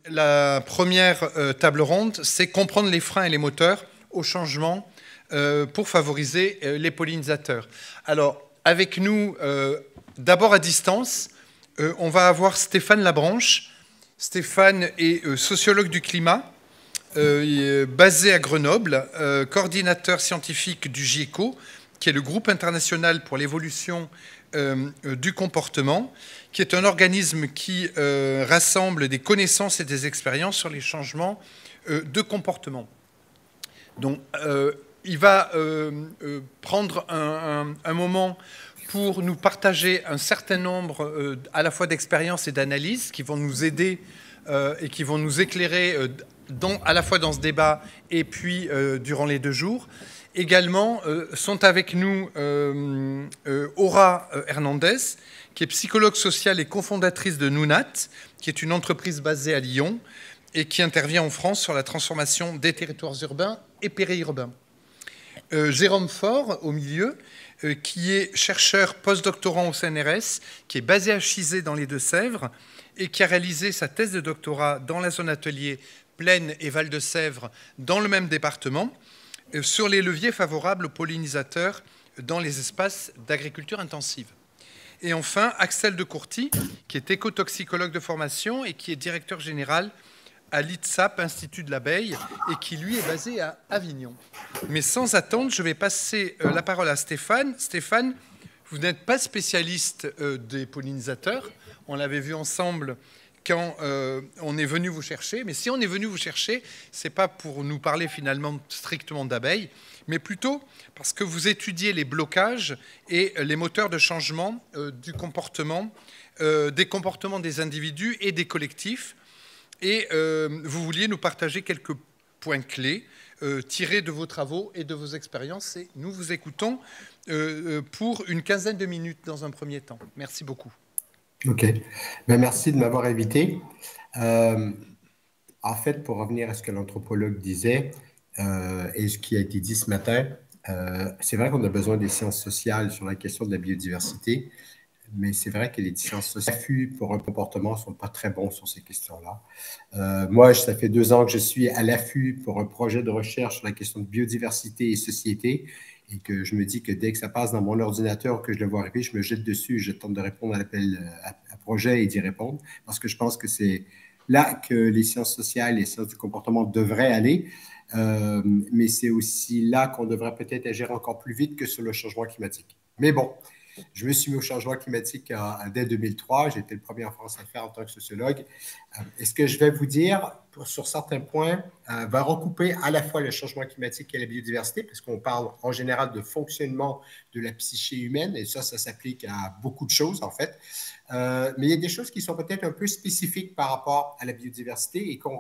La première table ronde, c'est comprendre les freins et les moteurs au changement pour favoriser les pollinisateurs. Alors, avec nous, d'abord à distance, on va avoir Stéphane Labranche. Stéphane est sociologue du climat, basé à Grenoble, coordinateur scientifique du GIECO, qui est le groupe international pour l'évolution du comportement, qui est un organisme qui rassemble des connaissances et des expériences sur les changements de comportement. Donc, il va prendre un moment pour nous partager un certain nombre à la fois d'expériences et d'analyses qui vont nous aider et qui vont nous éclairer à la fois dans ce débat et puis durant les 2 jours. Également, sont avec nous Aura Hernandez, qui est psychologue sociale et cofondatrice de Nounat, qui est une entreprise basée à Lyon et qui intervient en France sur la transformation des territoires urbains et périurbains. Jérôme Faure, au milieu, qui est chercheur postdoctorant au CNRS, qui est basé à Chizé dans les Deux-Sèvres et qui a réalisé sa thèse de doctorat dans la zone atelier Plaine et Val-de-Sèvres dans le même département, sur les leviers favorables aux pollinisateurs dans les espaces d'agriculture intensive. Et enfin, Axel de Courty, qui est écotoxicologue de formation et qui est directeur général à l'ITSAP, Institut de l'abeille, et qui, lui, est basé à Avignon. Mais sans attendre, je vais passer la parole à Stéphane. Stéphane, vous n'êtes pas spécialiste des pollinisateurs. On l'avait vu ensemble quand on est venu vous chercher. Mais si on est venu vous chercher, ce n'est pas pour nous parler finalement strictement d'abeilles, mais plutôt parce que vous étudiez les blocages et les moteurs de changement du comportement, des comportements des individus et des collectifs. Et vous vouliez nous partager quelques points clés tirés de vos travaux et de vos expériences. Et nous vous écoutons pour une quinzaine de minutes dans un premier temps. Merci beaucoup. OK. Ben, merci de m'avoir invité. En fait, pour revenir à ce que l'anthropologue disait et ce qui a été dit ce matin, c'est vrai qu'on a besoin des sciences sociales sur la question de la biodiversité, mais c'est vrai que les sciences sociales pour un comportement ne sont pas très bons sur ces questions-là. Moi, ça fait 2 ans que je suis à l'affût pour un projet de recherche sur la question de biodiversité et société, et que je me dis que dès que ça passe dans mon ordinateur, que je le vois arriver, je me jette dessus et je tente de répondre à l'appel à projet et d'y répondre, parce que je pense que c'est là que les sciences sociales, les sciences du comportement devraient aller, mais c'est aussi là qu'on devrait peut-être agir encore plus vite que sur le changement climatique. Mais bon, je me suis mis au changement climatique dès 2003. J'ai été le premier en France à le faire en tant que sociologue. Et ce que je vais vous dire, sur certains points, va recouper à la fois le changement climatique et la biodiversité, parce qu'on parle en général de fonctionnement de la psyché humaine, et ça s'applique à beaucoup de choses, en fait. Mais il y a des choses qui sont peut-être un peu spécifiques par rapport à la biodiversité et qu'on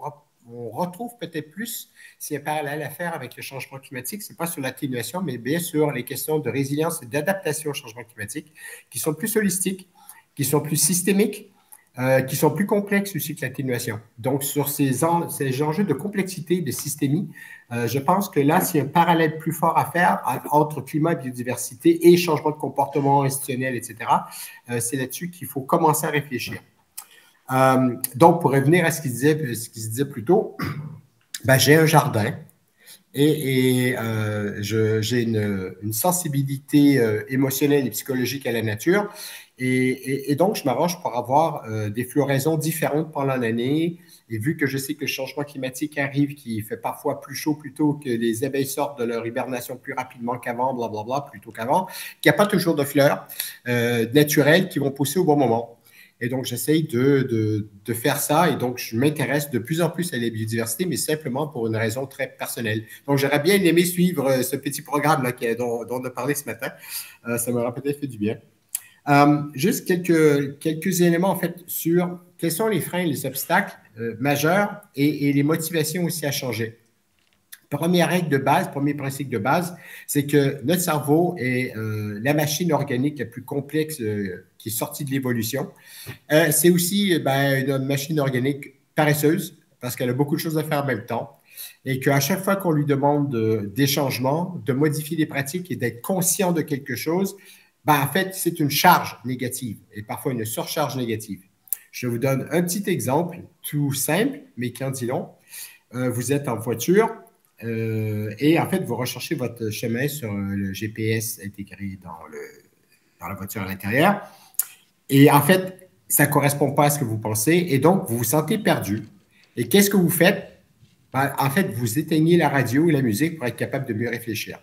retrouve peut-être plus, s'il y a un parallèle à faire avec le changement climatique, ce n'est pas sur l'atténuation, mais bien sur les questions de résilience et d'adaptation au changement climatique, qui sont plus holistiques, qui sont plus systémiques, qui sont plus complexes aussi que l'atténuation. Donc, sur ces enjeux de complexité, de systémie, je pense que là, s'il y a un parallèle plus fort à faire entre climat, biodiversité et changement de comportement institutionnel, etc., c'est là-dessus qu'il faut commencer à réfléchir. Donc, pour revenir à ce qu'il se disait plus tôt, ben, j'ai un jardin et j'ai une sensibilité émotionnelle et psychologique à la nature. Et donc, je m'arrange pour avoir des floraisons différentes pendant l'année. Et vu que je sais que le changement climatique arrive, qui fait parfois plus chaud plus tôt, que les abeilles sortent de leur hibernation plus rapidement qu'avant, blablabla, plus tôt qu'avant, qu'il n'y a pas toujours de fleurs naturelles qui vont pousser au bon moment. Et donc, j'essaye de faire ça. Et donc, je m'intéresse de plus en plus à la biodiversité, mais simplement pour une raison très personnelle. Donc, j'aurais bien aimé suivre ce petit programme-là dont on a parlé ce matin. Ça m'aurait peut-être fait du bien. Juste quelques éléments, en fait, sur quels sont les freins et les obstacles majeurs et les motivations aussi à changer. Première règle de base, premier principe de base, c'est que notre cerveau est la machine organique la plus complexe qui est sortie de l'évolution. C'est aussi une machine organique paresseuse parce qu'elle a beaucoup de choses à faire en même temps et qu'à chaque fois qu'on lui demande des changements, de modifier des pratiques et d'être conscient de quelque chose, en fait, c'est une charge négative et parfois une surcharge négative. Je vous donne un petit exemple tout simple, mais qui en dit long. Vous êtes en voiture et en fait, vous recherchez votre chemin sur le GPS intégré dans la voiture à l'intérieur. Et en fait, ça ne correspond pas à ce que vous pensez et donc vous vous sentez perdu. Et qu'est-ce que vous faites? Ben, en fait, vous éteignez la radio et la musique pour être capable de mieux réfléchir.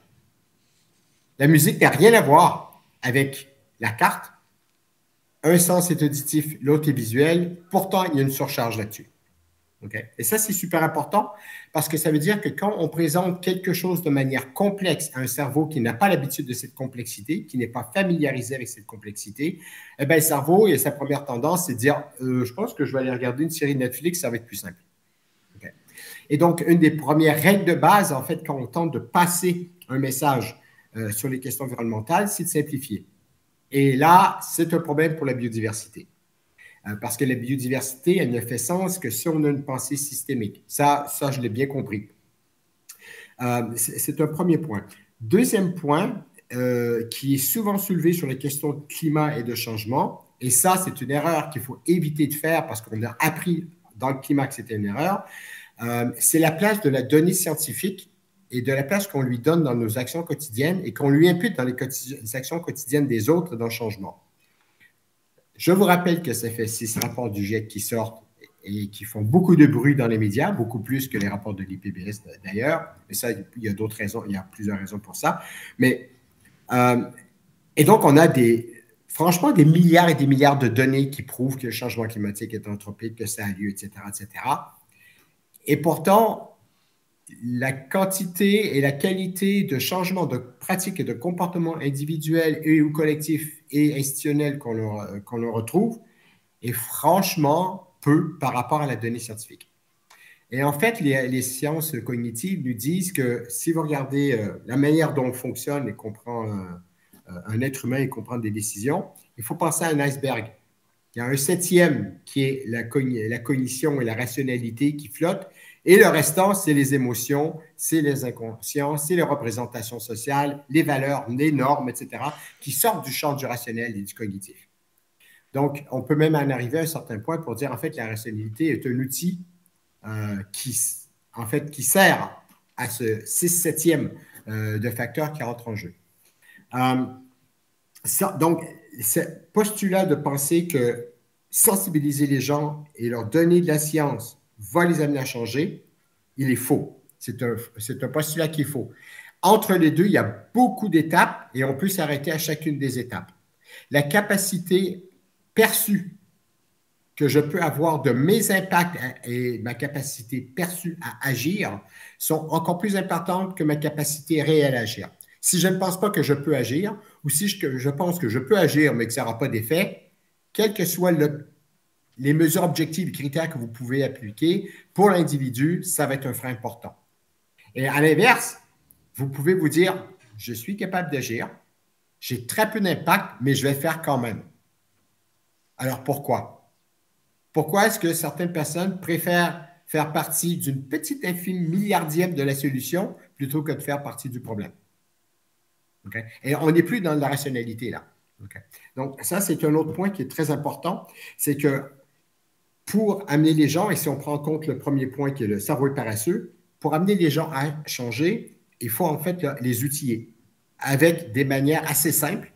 La musique n'a rien à voir avec la carte. Un sens est auditif, l'autre est visuel. Pourtant, il y a une surcharge là-dessus. Okay? Et ça, c'est super important parce que ça veut dire que quand on présente quelque chose de manière complexe à un cerveau qui n'a pas l'habitude de cette complexité, qui n'est pas familiarisé avec cette complexité, eh bien, le cerveau, il a sa première tendance, c'est de dire je pense que je vais aller regarder une série Netflix, ça va être plus simple. Okay? Et donc, une des premières règles de base, en fait, quand on tente de passer un message sur les questions environnementales, c'est de simplifier. Et là, c'est un problème pour la biodiversité. Parce que la biodiversité, elle ne fait sens que si on a une pensée systémique. Ça je l'ai bien compris. C'est un premier point. Deuxième point, qui est souvent soulevé sur les questions de climat et de changement, et ça, c'est une erreur qu'il faut éviter de faire parce qu'on a appris dans le climat que c'était une erreur, c'est la place de la donnée scientifique et de la place qu'on lui donne dans nos actions quotidiennes et qu'on lui impute dans les actions quotidiennes des autres dans le changement. Je vous rappelle que ça fait 6 rapports du GIEC qui sortent et qui font beaucoup de bruit dans les médias, beaucoup plus que les rapports de l'IPBES d'ailleurs. Mais ça, il y a d'autres raisons, il y a plusieurs raisons pour ça. Mais, et donc, on a franchement des milliards et des milliards de données qui prouvent que le changement climatique est anthropique, que ça a lieu, etc., etc. Et pourtant, la quantité et la qualité de changement de pratiques et de comportements individuels et ou collectifs et institutionnels qu'on retrouve est franchement peu par rapport à la donnée scientifique. Et en fait, les sciences cognitives nous disent que si vous regardez la manière dont on fonctionne et comprend un être humain et comprend des décisions, il faut penser à un iceberg. Il y a un 7e qui est la cognition et la rationalité qui flotte. Et le restant, c'est les émotions, c'est les inconscients, c'est les représentations sociales, les valeurs, les normes, etc., qui sortent du champ du rationnel et du cognitif. Donc, on peut même en arriver à un certain point pour dire, en fait, la rationalité est un outil qui sert à ce 6/7e de facteurs qui rentrent en jeu. Donc, ce postulat de penser que sensibiliser les gens et leur donner de la science va les amener à changer, il est faux. C'est un postulat qui est faux. Entre les deux, il y a beaucoup d'étapes et on peut s'arrêter à chacune des étapes. La capacité perçue que je peux avoir de mes impacts et ma capacité perçue à agir sont encore plus importantes que ma capacité réelle à agir. Si je ne pense pas que je peux agir ou si je pense que je peux agir mais que ça n'aura pas d'effet, quelles que soient les mesures objectives, les critères que vous pouvez appliquer, pour l'individu, ça va être un frein important. Et à l'inverse, vous pouvez vous dire, je suis capable d'agir, j'ai très peu d'impact, mais je vais le faire quand même. Alors pourquoi? Pourquoi est-ce que certaines personnes préfèrent faire partie d'une petite infime milliardième de la solution plutôt que de faire partie du problème? Okay? Et on n'est plus dans la rationalité là. Okay? Donc ça, c'est un autre point qui est très important, c'est que pour amener les gens, et si on prend en compte le premier point qui est le cerveau est paresseux, pour amener les gens à changer, il faut en fait les outiller avec des manières assez simples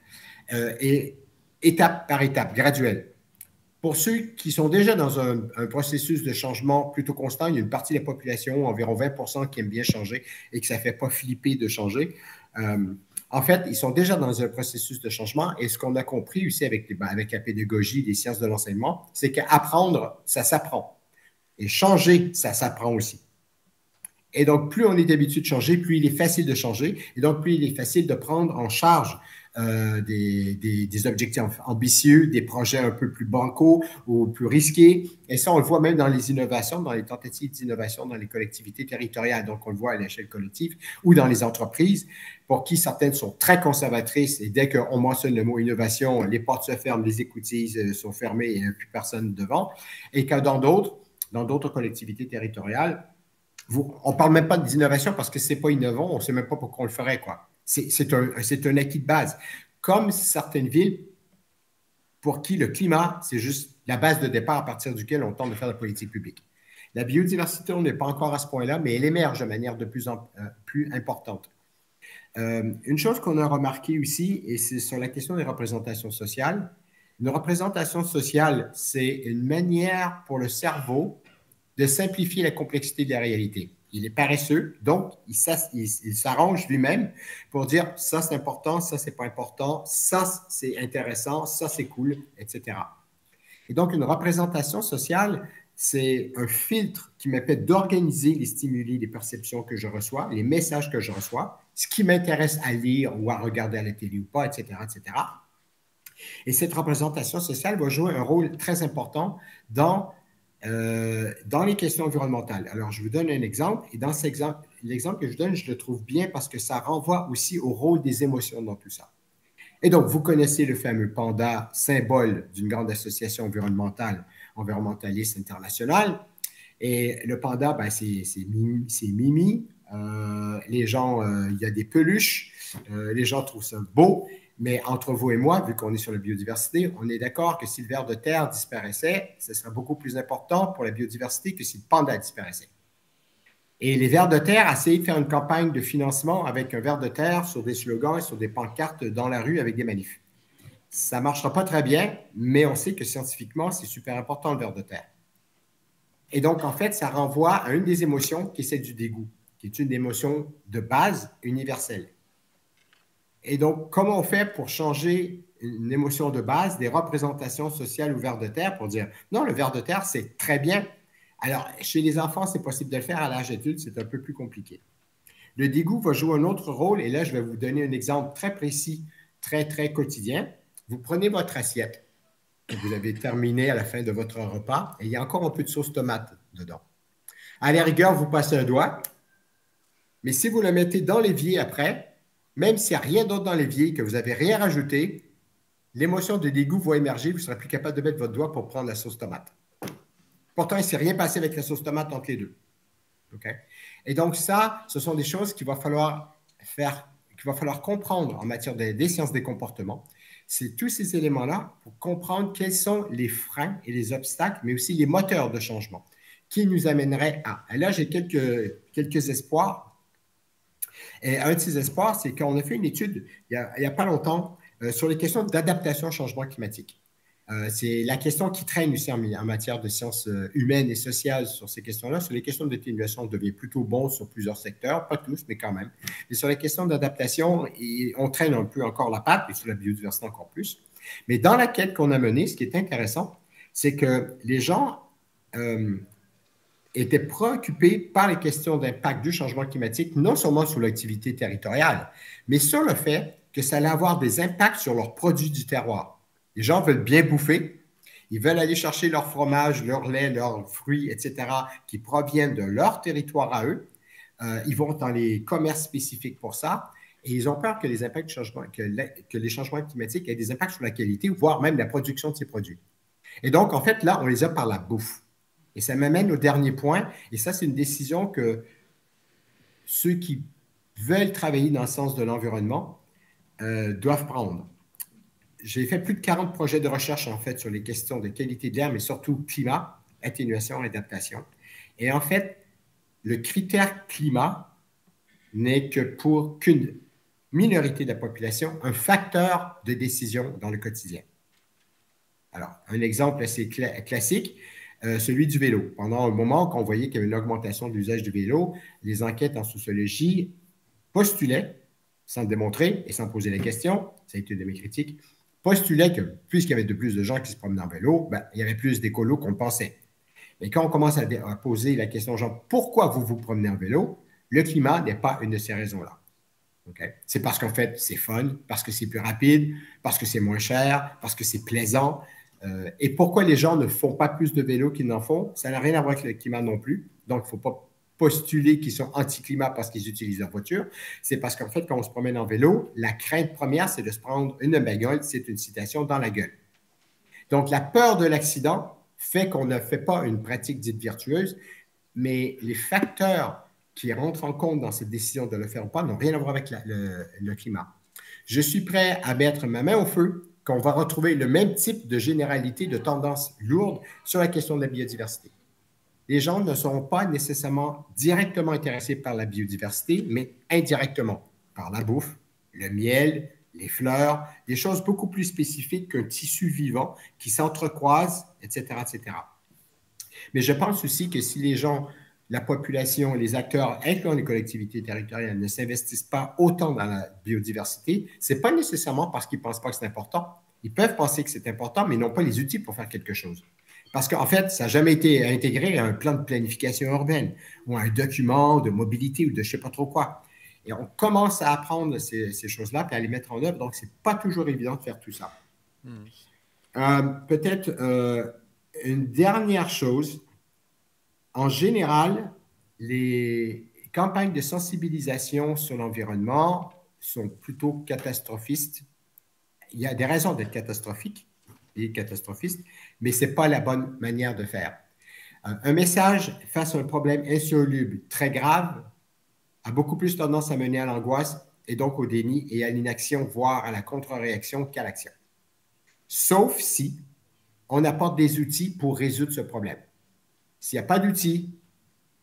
et étape par étape, graduelles. Pour ceux qui sont déjà dans un processus de changement plutôt constant, il y a une partie de la population, environ 20%, qui aime bien changer et que ça ne fait pas flipper de changer. En fait, ils sont déjà dans un processus de changement et ce qu'on a compris aussi avec la pédagogie, les sciences de l'enseignement, c'est qu'apprendre, ça s'apprend. Et changer, ça s'apprend aussi. Et donc, plus on est habitué de changer, plus il est facile de changer. Et donc, plus il est facile de prendre en charge des objectifs ambitieux, des projets un peu plus bancaux ou plus risqués. Et ça, on le voit même dans les innovations, dans les tentatives d'innovation dans les collectivités territoriales. Donc, on le voit à l'échelle collective ou dans les entreprises pour qui certaines sont très conservatrices. Et dès qu'on mentionne le mot innovation, les portes se ferment, les écoutilles sont fermées et il n'y a plus personne devant. Et que dans d'autres collectivités territoriales, on ne parle même pas d'innovation parce que ce n'est pas innovant, on ne sait même pas pourquoi on le ferait, quoi. C'est un acquis de base. Comme certaines villes pour qui le climat, c'est juste la base de départ à partir duquel on tente de faire la politique publique. La biodiversité, on n'est pas encore à ce point-là, mais elle émerge de manière de plus en plus importante. Une chose qu'on a remarqué aussi, et c'est sur la question des représentations sociales. Une représentation sociale, c'est une manière pour le cerveau de simplifier la complexité de la réalité. Il est paresseux, donc il s'arrange lui-même pour dire ça c'est important, ça c'est pas important, ça c'est intéressant, ça c'est cool, etc. Et donc une représentation sociale, c'est un filtre qui me permet d'organiser les stimuli, les perceptions que je reçois, les messages que je reçois, ce qui m'intéresse à lire ou à regarder à la télé ou pas, etc., etc. Et cette représentation sociale va jouer un rôle très important dans les questions environnementales. Alors, je vous donne un exemple, et dans cet exemple, l'exemple que je donne, je le trouve bien parce que ça renvoie aussi au rôle des émotions dans tout ça. Et donc, vous connaissez le fameux panda, symbole d'une grande association environnementale, environnementaliste internationale. Et le panda, ben, c'est Mimi. Les gens, il y a des peluches. Les gens trouvent ça beau. Mais entre vous et moi, vu qu'on est sur la biodiversité, on est d'accord que si le ver de terre disparaissait, ce serait beaucoup plus important pour la biodiversité que si le panda disparaissait. Et les vers de terre essayaient de faire une campagne de financement avec un ver de terre sur des slogans et sur des pancartes dans la rue avec des manifs. Ça ne marchera pas très bien, mais on sait que scientifiquement, c'est super important le ver de terre. Et donc, en fait, ça renvoie à une des émotions qui est celle du dégoût, qui est une émotion de base universelle. Et donc, comment on fait pour changer une émotion de base, des représentations sociales au ver de terre pour dire non, le ver de terre, c'est très bien. Alors, chez les enfants, c'est possible de le faire. À l'âge adulte, c'est un peu plus compliqué. Le dégoût va jouer un autre rôle. Et là, je vais vous donner un exemple très précis, très, très quotidien. Vous prenez votre assiette que vous avez terminée à la fin de votre repas et il y a encore un peu de sauce tomate dedans. À la rigueur, vous passez un doigt. Mais si vous le mettez dans l'évier après, même s'il n'y a rien d'autre dans l'évier, que vous n'avez rien rajouté, l'émotion de dégoût va émerger. Vous ne serez plus capable de mettre votre doigt pour prendre la sauce tomate. Pourtant, il ne s'est rien passé avec la sauce tomate entre les deux. Okay? Et donc, ça, ce sont des choses qu'il va falloir faire, qu'il va falloir comprendre en matière des sciences des comportements. C'est tous ces éléments-là pour comprendre quels sont les freins et les obstacles, mais aussi les moteurs de changement qui nous amèneraient à. Et là, j'ai quelques espoirs. Et un de ces espoirs, c'est qu'on a fait une étude il n'y a pas longtemps sur les questions d'adaptation au changement climatique. C'est la question qui traîne aussi en matière de sciences humaines et sociales sur ces questions-là. Sur les questions d'atténuation, on devient plutôt bon sur plusieurs secteurs, pas tous, mais quand même. Mais sur les questions d'adaptation, on traîne un peu encore la patte, et sur la biodiversité encore plus. Mais dans la quête qu'on a menée, ce qui est intéressant, c'est que les gens étaient préoccupés par les questions d'impact du changement climatique, non seulement sur l'activité territoriale, mais sur le fait que ça allait avoir des impacts sur leurs produits du terroir. Les gens veulent bien bouffer, ils veulent aller chercher leur fromage, leur lait, leurs fruits, etc., qui proviennent de leur territoire à eux. Ils vont dans les commerces spécifiques pour ça, et ils ont peur que les impacts que les changements climatiques aient des impacts sur la qualité, voire même la production de ces produits. Et donc, en fait, là, on les a par la bouffe. Et ça m'amène au dernier point, et ça, c'est une décision que ceux qui veulent travailler dans le sens de l'environnement doivent prendre. J'ai fait plus de 40 projets de recherche, en fait, sur les questions de qualité de l'air, mais surtout climat, atténuation, adaptation. Et en fait, le critère climat n'est que pour qu'une minorité de la population, un facteur de décision dans le quotidien. Alors, un exemple assez classique, celui du vélo. Pendant un moment, quand on voyait qu'il y avait une augmentation de l'usage du vélo, les enquêtes en sociologie postulaient, sans le démontrer et sans poser la question, ça a été une de mes critiques, postulaient que puisqu'il y avait de plus de gens qui se promenaient en vélo, ben, il y avait plus d'écolos qu'on pensait. Mais quand on commence à poser la question aux gens, pourquoi vous vous promenez en vélo, le climat n'est pas une de ces raisons-là. Okay? C'est parce qu'en fait, c'est fun, parce que c'est plus rapide, parce que c'est moins cher, parce que c'est plaisant. Et pourquoi les gens ne font pas plus de vélo qu'ils n'en font? Ça n'a rien à voir avec le climat non plus. Donc, il ne faut pas postuler qu'ils sont anti-climat parce qu'ils utilisent leur voiture. C'est parce qu'en fait, quand on se promène en vélo, la crainte première, c'est de se prendre une bagnole, c'est une citation, dans la gueule. Donc, la peur de l'accident fait qu'on ne fait pas une pratique dite vertueuse, mais les facteurs qui rentrent en compte dans cette décision de le faire ou pas n'ont rien à voir avec le climat. Je suis prêt à mettre ma main au feu qu'on va retrouver le même type de généralité, de tendance lourde sur la question de la biodiversité. Les gens ne sont pas nécessairement directement intéressés par la biodiversité, mais indirectement par la bouffe, le miel, les fleurs, des choses beaucoup plus spécifiques qu'un tissu vivant qui s'entrecroise, etc., etc. Mais je pense aussi que si les gens, la population, les acteurs, incluant les collectivités territoriales, ne s'investissent pas autant dans la biodiversité, ce n'est pas nécessairement parce qu'ils ne pensent pas que c'est important. Ils peuvent penser que c'est important, mais ils n'ont pas les outils pour faire quelque chose. Parce qu'en fait, ça n'a jamais été intégré à un plan de planification urbaine ou à un document de mobilité ou de je ne sais pas trop quoi. Et on commence à apprendre ces choses-là et à les mettre en œuvre. Donc, ce n'est pas toujours évident de faire tout ça. Peut-être une dernière chose. En général, les campagnes de sensibilisation sur l'environnement sont plutôt catastrophistes. Il y a des raisons d'être catastrophiques et catastrophistes, mais ce n'est pas la bonne manière de faire. Un message face à un problème insoluble très grave a beaucoup plus tendance à mener à l'angoisse et donc au déni et à l'inaction, voire à la contre-réaction qu'à l'action. Sauf si on apporte des outils pour résoudre ce problème. S'il n'y a pas d'outils,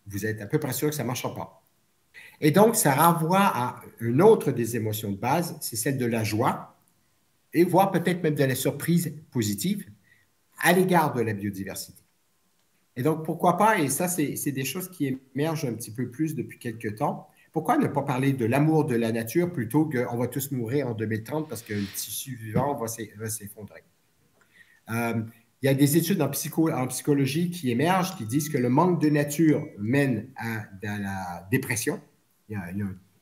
vous êtes à peu près sûr que ça ne marchera pas. Et donc, ça renvoie à une autre des émotions de base, c'est celle de la joie, et voire peut-être même de la surprise positive à l'égard de la biodiversité. Et donc, pourquoi pas, et ça, c'est des choses qui émergent un petit peu plus depuis quelques temps, pourquoi ne pas parler de l'amour de la nature plutôt qu'on va tous mourir en 2030 parce que le tissu vivant va s'effondrer? Il y a des études en psychologie qui émergent qui disent que le manque de nature mène à la dépression. Il y a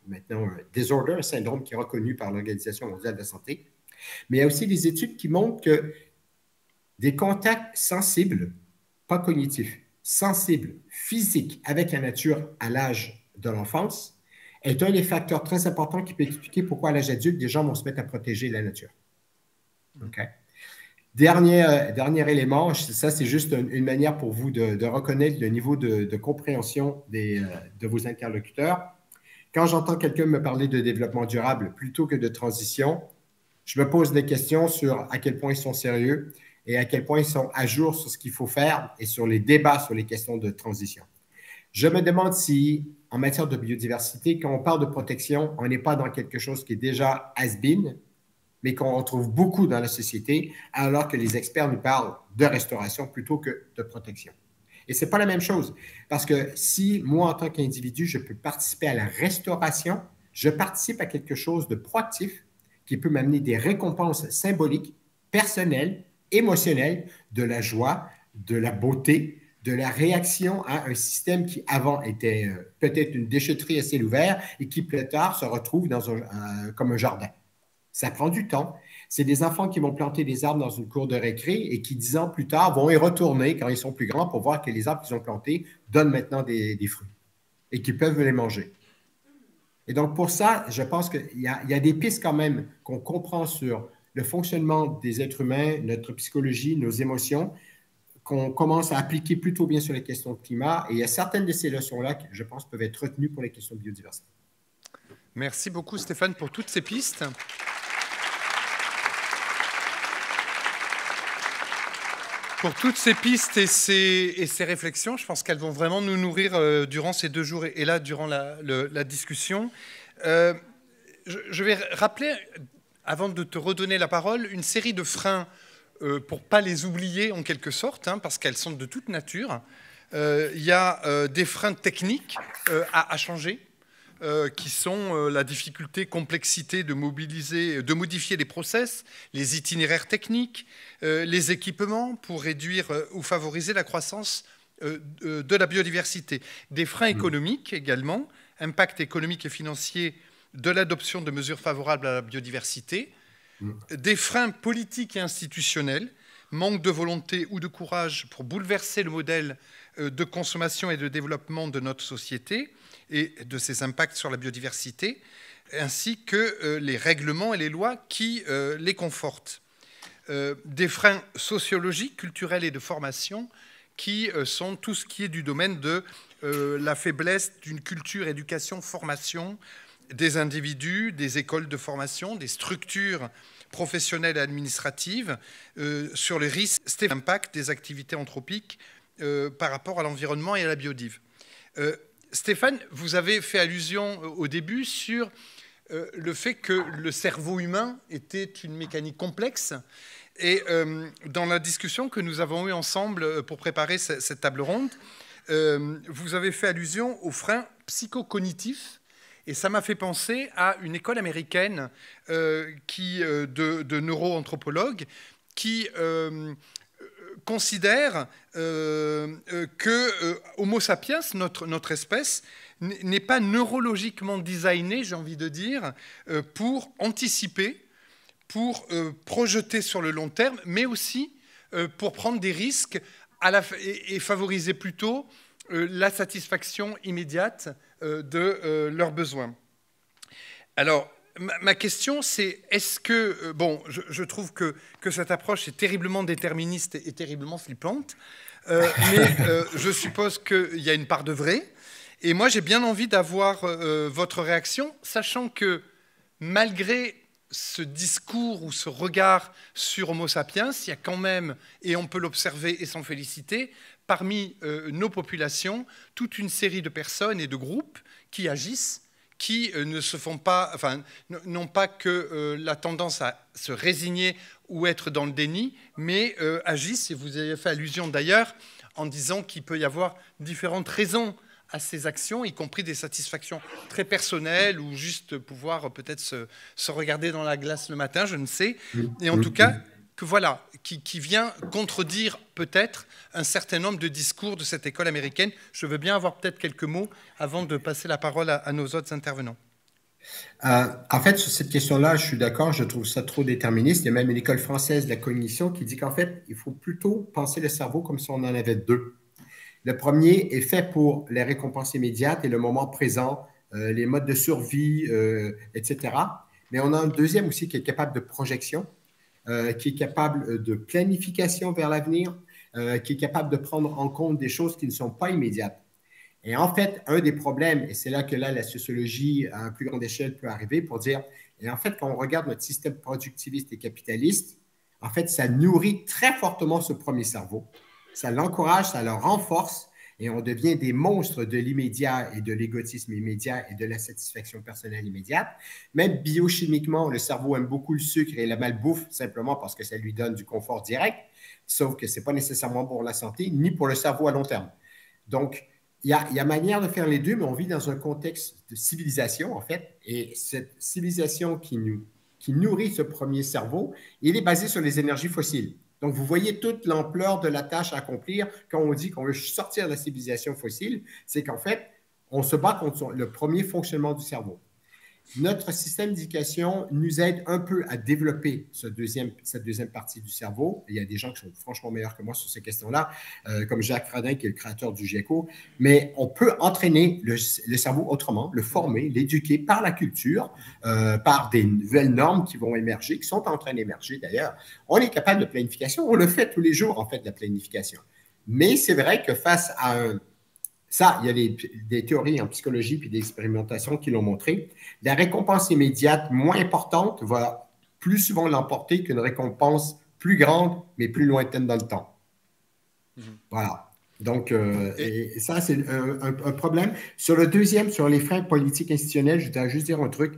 maintenant un disorder, un syndrome qui est reconnu par l'Organisation mondiale de la santé. Mais il y a aussi des études qui montrent que des contacts sensibles, pas cognitifs, sensibles, physiques avec la nature à l'âge de l'enfance est un des facteurs très importants qui peut expliquer pourquoi à l'âge adulte, des gens vont se mettre à protéger la nature. OK? Dernier élément, ça c'est juste une manière pour vous de reconnaître le niveau de compréhension de vos interlocuteurs. Quand j'entends quelqu'un me parler de développement durable plutôt que de transition, je me pose des questions sur à quel point ils sont sérieux et à quel point ils sont à jour sur ce qu'il faut faire et sur les débats sur les questions de transition. Je me demande si, en matière de biodiversité, quand on parle de protection, on n'est pas dans quelque chose qui est déjà has-been, mais qu'on retrouve beaucoup dans la société, alors que les experts nous parlent de restauration plutôt que de protection. Et ce n'est pas la même chose, parce que si moi, en tant qu'individu, je peux participer à la restauration, je participe à quelque chose de proactif qui peut m'amener des récompenses symboliques, personnelles, émotionnelles, de la joie, de la beauté, de la réaction à un système qui avant était peut-être une déchetterie à ciel ouvert et qui plus tard se retrouve comme un jardin. Ça prend du temps. C'est des enfants qui vont planter des arbres dans une cour de récré et qui, 10 ans plus tard, vont y retourner quand ils sont plus grands pour voir que les arbres qu'ils ont plantés donnent maintenant des fruits et qu'ils peuvent les manger. Et donc, pour ça, je pense qu'il y a des pistes quand même qu'on comprend sur le fonctionnement des êtres humains, notre psychologie, nos émotions, qu'on commence à appliquer plutôt bien sur les questions de climat. Et il y a certaines de ces leçons-là qui, je pense, peuvent être retenues pour les questions de biodiversité. Merci beaucoup, Stéphane, pour toutes ces pistes. Pour toutes ces pistes et ces réflexions, je pense qu'elles vont vraiment nous nourrir durant ces 2 jours et là, durant la discussion. Je vais rappeler, avant de te redonner la parole, une série de freins pour ne pas les oublier en quelque sorte, parce qu'elles sont de toute nature. Il y a des freins techniques à changer, qui sont la difficulté, complexité de modifier les process, les itinéraires techniques, les équipements pour réduire ou favoriser la croissance de la biodiversité. Des freins économiques également, impact économique et financier de l'adoption de mesures favorables à la biodiversité, des freins politiques et institutionnels, manque de volonté ou de courage pour bouleverser le modèle de consommation et de développement de notre société et de ses impacts sur la biodiversité, ainsi que les règlements et les lois qui les confortent. Des freins sociologiques, culturels et de formation qui sont tout ce qui est du domaine de la faiblesse d'une culture, éducation, formation des individus, des écoles de formation, des structures professionnelles et administratives sur les risques et l'impact des activités anthropiques par rapport à l'environnement et à la biodive. Stéphane, vous avez fait allusion au début sur le fait que le cerveau humain était une mécanique complexe. Et dans la discussion que nous avons eue ensemble pour préparer cette table ronde, vous avez fait allusion aux freins psychocognitifs. Et ça m'a fait penser à une école américaine de neuroanthropologues qui considère que Homo sapiens, notre espèce, n'est pas neurologiquement designé, j'ai envie de dire, pour anticiper, pour projeter sur le long terme, mais aussi pour prendre des risques et favoriser plutôt la satisfaction immédiate de leurs besoins. Alors, ma question, c'est est-ce que... bon, je trouve que cette approche est terriblement déterministe et terriblement flippante, mais je suppose qu'il y a une part de vrai. Et moi, j'ai bien envie d'avoir votre réaction, sachant que malgré ce discours ou ce regard sur Homo sapiens, il y a quand même, et on peut l'observer et s'en féliciter, parmi nos populations, toute une série de personnes et de groupes qui agissent, qui ne se font pas, enfin, n'ont pas que la tendance à se résigner ou être dans le déni, mais agissent, et vous avez fait allusion d'ailleurs en disant qu'il peut y avoir différentes raisons à ces actions, y compris des satisfactions très personnelles ou juste pouvoir peut-être se regarder dans la glace le matin, je ne sais. Et en tout cas, que voilà, qui vient contredire peut-être un certain nombre de discours de cette école américaine. Je veux bien avoir peut-être quelques mots avant de passer la parole à nos autres intervenants. En fait, sur cette question-là, je suis d'accord, je trouve ça trop déterministe. Il y a même une école française de la cognition qui dit qu'en fait, il faut plutôt penser le cerveau comme si on en avait deux. Le premier est fait pour les récompenses immédiates et le moment présent, les modes de survie, etc. Mais on a un deuxième aussi qui est capable de projection, qui est capable de planification vers l'avenir, qui est capable de prendre en compte des choses qui ne sont pas immédiates. Et en fait, un des problèmes, et c'est là que la sociologie à plus grande échelle peut arriver pour dire, et en fait, quand on regarde notre système productiviste et capitaliste, en fait, ça nourrit très fortement ce premier cerveau. Ça l'encourage, ça le renforce, et on devient des monstres de l'immédiat et de l'égotisme immédiat et de la satisfaction personnelle immédiate. Même biochimiquement, le cerveau aime beaucoup le sucre et la malbouffe simplement parce que ça lui donne du confort direct, sauf que ce n'est pas nécessairement pour la santé, ni pour le cerveau à long terme. Donc, il y a manière de faire les deux, mais on vit dans un contexte de civilisation, en fait, et cette civilisation qui nourrit ce premier cerveau, il est basé sur les énergies fossiles. Donc, vous voyez toute l'ampleur de la tâche à accomplir quand on dit qu'on veut sortir de la civilisation fossile, c'est qu'en fait, on se bat contre le premier fonctionnement du cerveau. Notre système d'éducation nous aide un peu à développer cette deuxième partie du cerveau. Il y a des gens qui sont franchement meilleurs que moi sur ces questions-là, comme Jacques Fradin, qui est le créateur du GIECO. Mais on peut entraîner le cerveau autrement, le former, l'éduquer par la culture, par des nouvelles normes qui vont émerger, qui sont en train d'émerger d'ailleurs. On est capable de planification. On le fait tous les jours, en fait, la planification. Mais c'est vrai que face à ça, il y a des théories en psychologie puis des expérimentations qui l'ont montré. La récompense immédiate moins importante va plus souvent l'emporter qu'une récompense plus grande, mais plus lointaine dans le temps. Voilà. Donc, et ça, c'est un problème. Sur le deuxième, sur les freins politiques institutionnels, je voudrais juste dire un truc.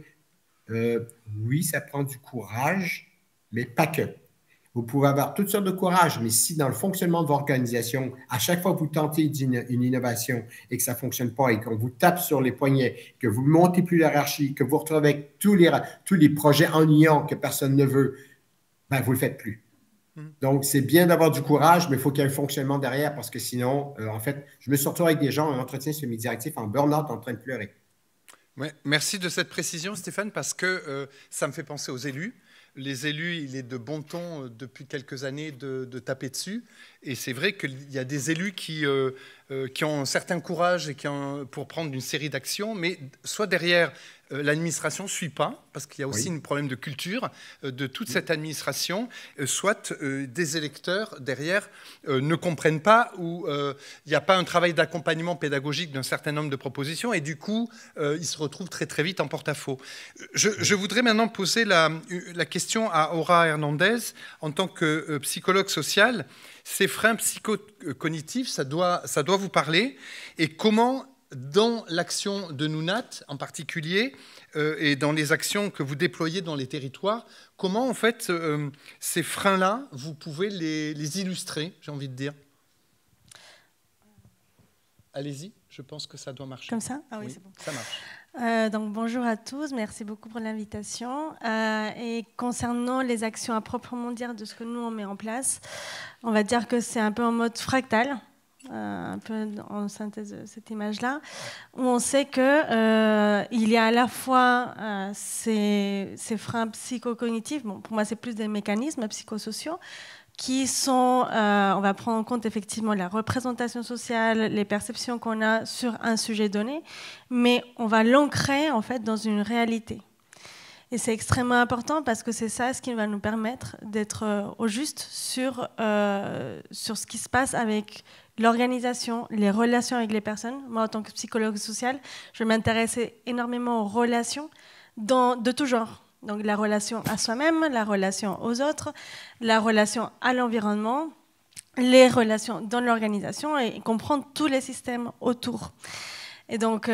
Oui, ça prend du courage, mais pas que. Vous pouvez avoir toutes sortes de courage, mais si dans le fonctionnement de votre organisation, à chaque fois que vous tentez une innovation et que ça ne fonctionne pas et qu'on vous tape sur les poignets, que vous ne montez plus la hiérarchie, que vous retrouvez avec tous les projets ennuyants que personne ne veut, ben, vous ne le faites plus. Donc, c'est bien d'avoir du courage, mais il faut qu'il y ait un fonctionnement derrière parce que sinon, en fait, je me suis retrouvé avec des gens en entretien semi-directif en burn-out en train de pleurer. Ouais, merci de cette précision, Stéphane, parce que ça me fait penser aux élus. Les élus, il est de bon ton depuis quelques années de taper dessus. Et c'est vrai qu'il y a des élus qui ont un certain courage et pour prendre une série d'actions, mais soit derrière l'administration ne suit pas, parce qu'il y a aussi un problème de culture de toute cette administration, soit des électeurs derrière ne comprennent pas ou il n'y a pas un travail d'accompagnement pédagogique d'un certain nombre de propositions et du coup, ils se retrouvent très très vite en porte-à-faux. Je voudrais maintenant poser la question à Aura Hernandez en tant que psychologue social. Ces freins psychocognitifs, ça doit vous parler. Et comment, dans l'action de Nounat en particulier, et dans les actions que vous déployez dans les territoires, comment en fait ces freins-là, vous pouvez les illustrer, j'ai envie de dire. Allez-y, je pense que ça doit marcher. Comme ça? Ah oui, c'est bon. Ça marche. Donc bonjour à tous, merci beaucoup pour l'invitation. Et concernant les actions à proprement dire de ce que nous on met en place, on va dire que c'est un peu en mode fractal, un peu en synthèse de cette image-là, où on sait que il y a à la fois ces freins psychocognitifs, bon, pour moi c'est plus des mécanismes psychosociaux, qui sont, on va prendre en compte effectivement la représentation sociale, les perceptions qu'on a sur un sujet donné, mais on va l'ancrer en fait dans une réalité. Et c'est extrêmement important parce que c'est ça ce qui va nous permettre d'être au juste sur ce qui se passe avec l'organisation, les relations avec les personnes. Moi, en tant que psychologue social, je m'intéressais énormément aux relations de tout genre. Donc la relation à soi-même, la relation aux autres, la relation à l'environnement, les relations dans l'organisation et comprendre tous les systèmes autour. Et donc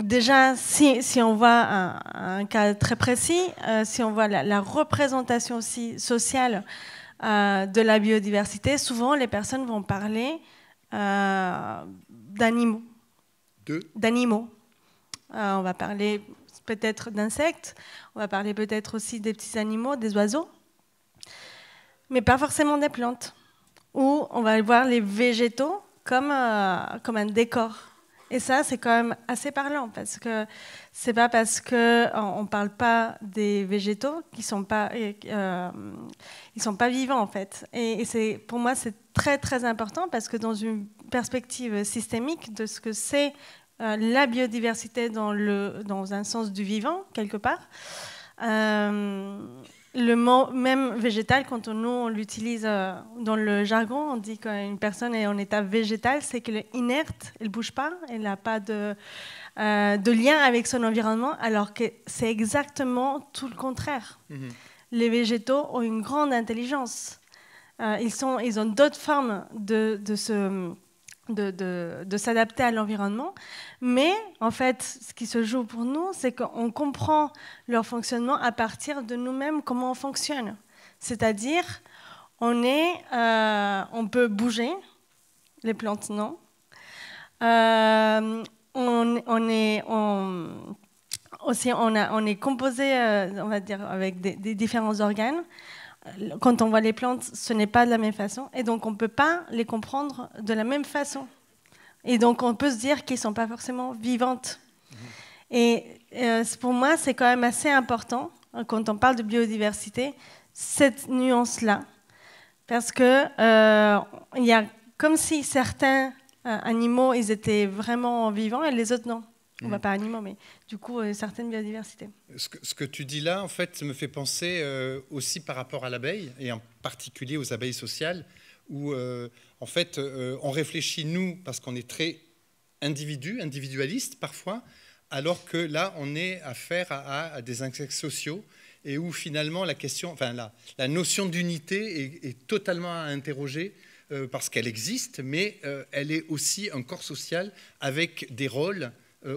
déjà, si on voit un cas très précis, si on voit la représentation aussi sociale de la biodiversité, souvent les personnes vont parler d'animaux. D'animaux. On va parler peut-être d'insectes, on va parler peut-être aussi des petits animaux, des oiseaux, mais pas forcément des plantes, où on va voir les végétaux comme un décor. Et ça, c'est quand même assez parlant, parce que c'est pas parce qu'on ne parle pas des végétaux qu'ils sont pas vivants, en fait. Et pour moi, c'est très, très important, parce que dans une perspective systémique de ce que c'est la biodiversité dans un sens du vivant, quelque part. Le mot même végétal, quand on l'utilise dans le jargon, on dit qu'une personne est en état végétal, c'est qu'elle est inerte, elle ne bouge pas, elle n'a pas de lien avec son environnement, alors que c'est exactement tout le contraire. Mmh. Les végétaux ont une grande intelligence. Ils ont d'autres formes de s'adapter à l'environnement. Mais en fait, ce qui se joue pour nous, c'est qu'on comprend leur fonctionnement à partir de nous-mêmes, comment on fonctionne. C'est-à-dire, on peut bouger, les plantes non. On est composé, on va dire, avec des différents organes. Quand on voit les plantes, ce n'est pas de la même façon. Et donc, on ne peut pas les comprendre de la même façon. Et donc, on peut se dire qu'elles ne sont pas forcément vivantes. Et pour moi, c'est quand même assez important, quand on parle de biodiversité, cette nuance-là. Parce que il y a comme si certains animaux, ils étaient vraiment vivants et les autres, non. On ne va pas animaux, mais du coup, certaines biodiversités. Ce que tu dis là, en fait, me fait penser aussi par rapport à l'abeille, et en particulier aux abeilles sociales, où, en fait, on réfléchit, nous, parce qu'on est très individualiste parfois, alors que là, on est affaire à des insectes sociaux, et où finalement, la notion d'unité est totalement à interroger, parce qu'elle existe, mais elle est aussi un corps social avec des rôles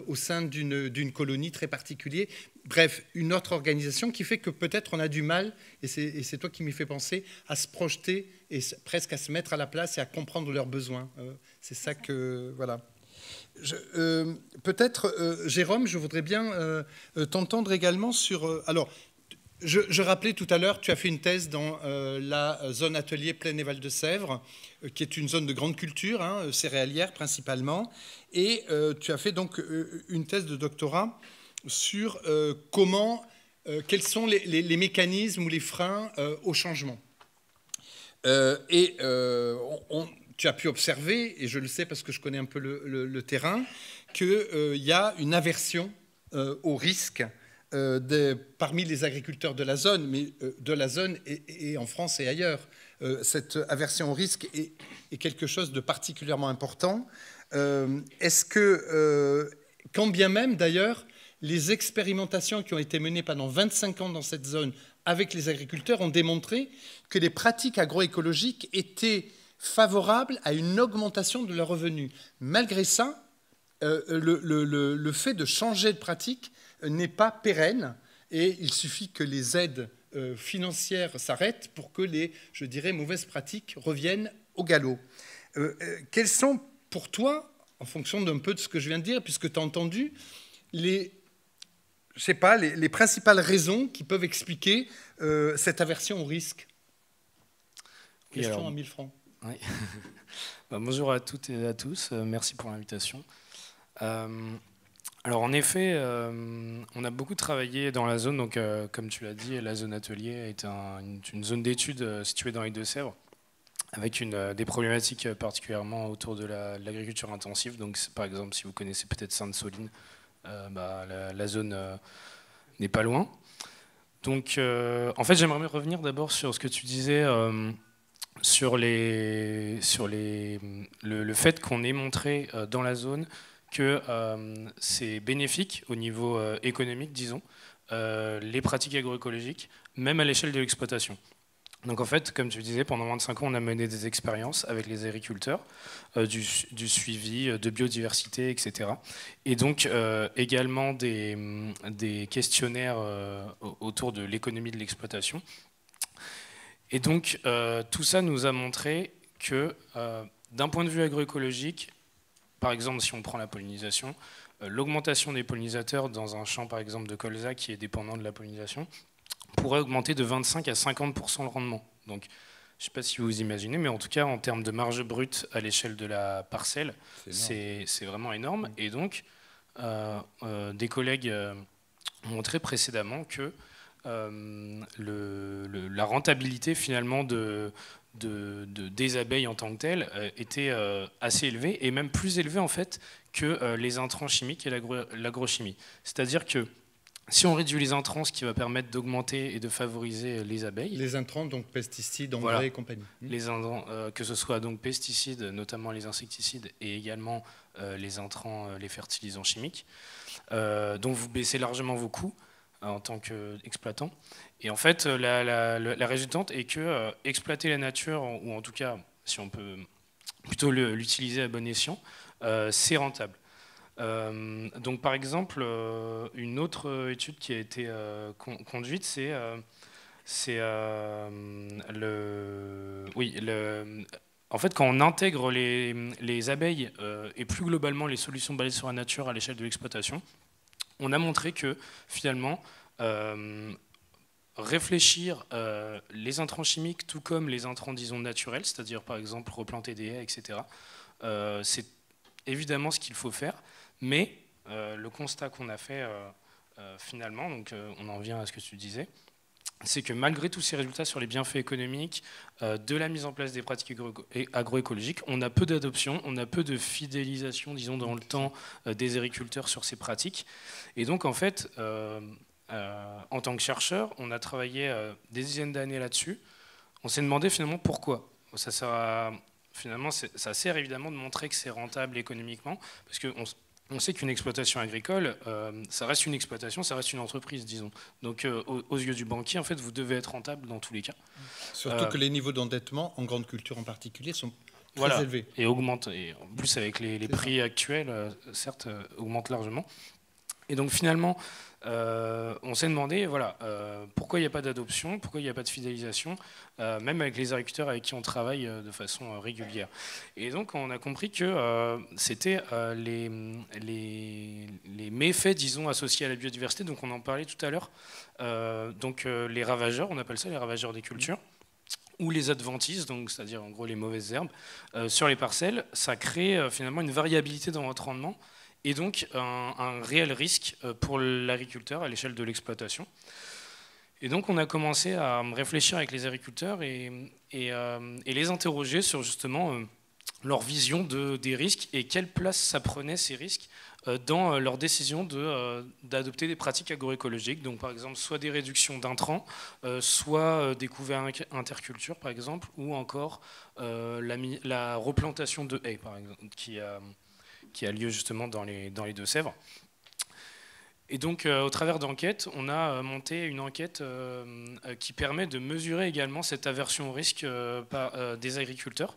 au sein d'une colonie très particulière. Bref, une autre organisation qui fait que peut-être on a du mal, et c'est toi qui m'y fais penser, à se projeter et presque à se mettre à la place et à comprendre leurs besoins. C'est ça que... Voilà. Peut-être, Jérôme, je voudrais bien t'entendre également sur... alors, je rappelais tout à l'heure, tu as fait une thèse dans la zone atelier Plaine et Val-de-Sèvres, qui est une zone de grande culture, céréalière principalement, et tu as fait donc une thèse de doctorat sur quels sont les mécanismes ou les freins au changement. Tu as pu observer, et je le sais parce que je connais un peu le terrain, qu'il y a une aversion au risque parmi les agriculteurs de la zone, mais de la zone et en France et ailleurs. Cette aversion au risque est quelque chose de particulièrement important. Est-ce que, quand bien même d'ailleurs, les expérimentations qui ont été menées pendant 25 ans dans cette zone avec les agriculteurs ont démontré que les pratiques agroécologiques étaient favorables à une augmentation de leurs revenus. Malgré ça, le fait de changer de pratique n'est pas pérenne et il suffit que les aides financières s'arrêtent pour que les, je dirais, mauvaises pratiques reviennent au galop. Quelles sont pour toi, en fonction d'un peu de ce que je viens de dire, puisque tu as entendu, les principales raisons qui peuvent expliquer cette aversion au risque? Question à 1000 francs. Oui. Bonjour à toutes et à tous, merci pour l'invitation. Alors en effet, on a beaucoup travaillé dans la zone, donc comme tu l'as dit, la zone atelier est une zone d'études située dans les Deux-Sèvres, avec des problématiques particulièrement autour de l'agriculture intensive. Donc par exemple, si vous connaissez peut-être Sainte-Soline, la zone n'est pas loin. Donc en fait, j'aimerais revenir d'abord sur ce que tu disais sur le fait qu'on ait montré dans la zone que c'est bénéfique au niveau économique, disons, les pratiques agroécologiques, même à l'échelle de l'exploitation. Donc en fait, comme tu disais, pendant 25 ans, on a mené des expériences avec les agriculteurs, du suivi de biodiversité, etc. Et donc également des questionnaires autour de l'économie de l'exploitation. Et donc tout ça nous a montré que d'un point de vue agroécologique, par exemple si on prend la pollinisation, l'augmentation des pollinisateurs dans un champ par exemple de colza qui est dépendant de la pollinisation, pourrait augmenter de 25 à 50% le rendement. Donc, je ne sais pas si vous imaginez, mais en tout cas, en termes de marge brute à l'échelle de la parcelle, c'est vraiment énorme. Et donc, des collègues ont montré précédemment que la rentabilité finalement des abeilles en tant que telles était assez élevée, et même plus élevée en fait que les intrants chimiques et l'agrochimie. C'est-à-dire que si on réduit les intrants, ce qui va permettre d'augmenter et de favoriser les abeilles. Les intrants, donc pesticides, engrais et compagnie. Les intrants, que ce soit donc pesticides, notamment les insecticides, et également les intrants, les fertilisants chimiques. Donc vous baissez largement vos coûts en tant qu'exploitant. Et en fait, la résultante est que exploiter la nature, ou en tout cas, si on peut plutôt l'utiliser à bon escient, c'est rentable. Donc par exemple, une autre étude qui a été conduite, c'est en fait, quand on intègre les abeilles et plus globalement les solutions basées sur la nature à l'échelle de l'exploitation, on a montré que finalement réfléchir les intrants chimiques tout comme les intrants, disons, naturels, c'est-à-dire par exemple replanter des haies, etc., c'est évidemment ce qu'il faut faire. Mais le constat qu'on a fait finalement, donc on en vient à ce que tu disais, c'est que malgré tous ces résultats sur les bienfaits économiques de la mise en place des pratiques agroécologiques, on a peu d'adoption, on a peu de fidélisation, disons, dans le temps des agriculteurs sur ces pratiques. Et donc en fait, en tant que chercheur, on a travaillé des dizaines d'années là-dessus. On s'est demandé finalement pourquoi. Finalement, ça sert évidemment de montrer que c'est rentable économiquement, parce qu'on sait qu'une exploitation agricole, ça reste une exploitation, ça reste une entreprise, disons. Donc, aux yeux du banquier, en fait, vous devez être rentable dans tous les cas. Surtout que les niveaux d'endettement, en grande culture en particulier, sont très élevés. Et augmentent. Et en plus, avec les prix actuels, certes, augmentent largement. Et donc, finalement, on s'est demandé, pourquoi il n'y a pas d'adoption, pourquoi il n'y a pas de fidélisation, même avec les agriculteurs avec qui on travaille de façon régulière. Et donc on a compris que c'était les méfaits, disons, associés à la biodiversité, donc on en parlait tout à l'heure, les ravageurs, on appelle ça les ravageurs des cultures, ou les adventices, donc c'est-à-dire en gros les mauvaises herbes, sur les parcelles, ça crée finalement une variabilité dans votre rendement, et donc un réel risque pour l'agriculteur à l'échelle de l'exploitation. Et donc on a commencé à réfléchir avec les agriculteurs et les interroger sur justement leur vision des risques et quelle place ça prenait ces risques dans leur décision d'adopter des pratiques agroécologiques. Donc par exemple, soit des réductions d'intrants, soit des couverts interculture par exemple, ou encore la replantation de haies par exemple, qui a lieu justement dans les Deux-Sèvres. Et donc, au travers d'enquêtes, on a monté une enquête qui permet de mesurer également cette aversion au risque des agriculteurs,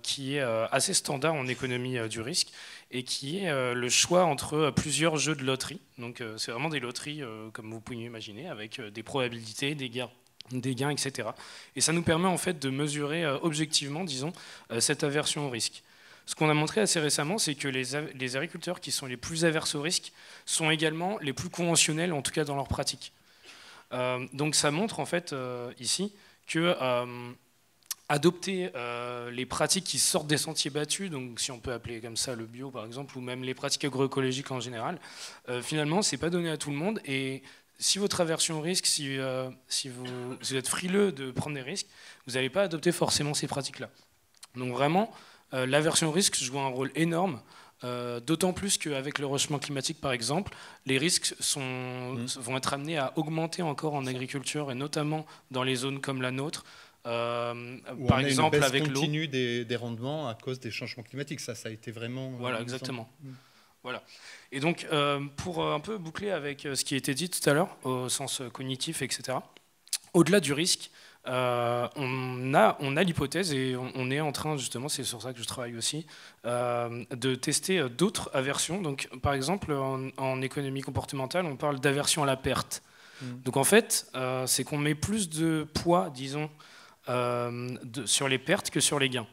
qui est assez standard en économie du risque, et qui est le choix entre plusieurs jeux de loterie. Donc, c'est vraiment des loteries, comme vous pouvez imaginer, avec des probabilités, des gains, etc. Et ça nous permet en fait de mesurer objectivement, disons, cette aversion au risque. Ce qu'on a montré assez récemment, c'est que les agriculteurs qui sont les plus averses au risque sont également les plus conventionnels, en tout cas dans leur pratique. Donc ça montre en fait ici que adopter les pratiques qui sortent des sentiers battus, donc si on peut appeler comme ça le bio par exemple, ou même les pratiques agroécologiques en général, finalement c'est pas donné à tout le monde. Et si votre aversion au risque, si vous êtes frileux de prendre des risques, vous n'allez pas adopter forcément ces pratiques-là. Donc vraiment, l'aversion au risque joue un rôle énorme, d'autant plus qu'avec le réchauffement climatique, par exemple, les risques vont être amenés à augmenter encore en agriculture, et notamment dans les zones comme la nôtre. Par exemple, avec l'eau. Continue des rendements à cause des changements climatiques. Ça a été vraiment... Voilà, exactement. Voilà. Et donc, pour un peu boucler avec ce qui a été dit tout à l'heure, au sens cognitif, etc., au-delà du risque, on a l'hypothèse, et on est en train, justement, c'est sur ça que je travaille aussi, de tester d'autres aversions. Donc, par exemple, en économie comportementale, on parle d'aversion à la perte. Donc, en fait, c'est qu'on met plus de poids, disons, sur les pertes que sur les gains.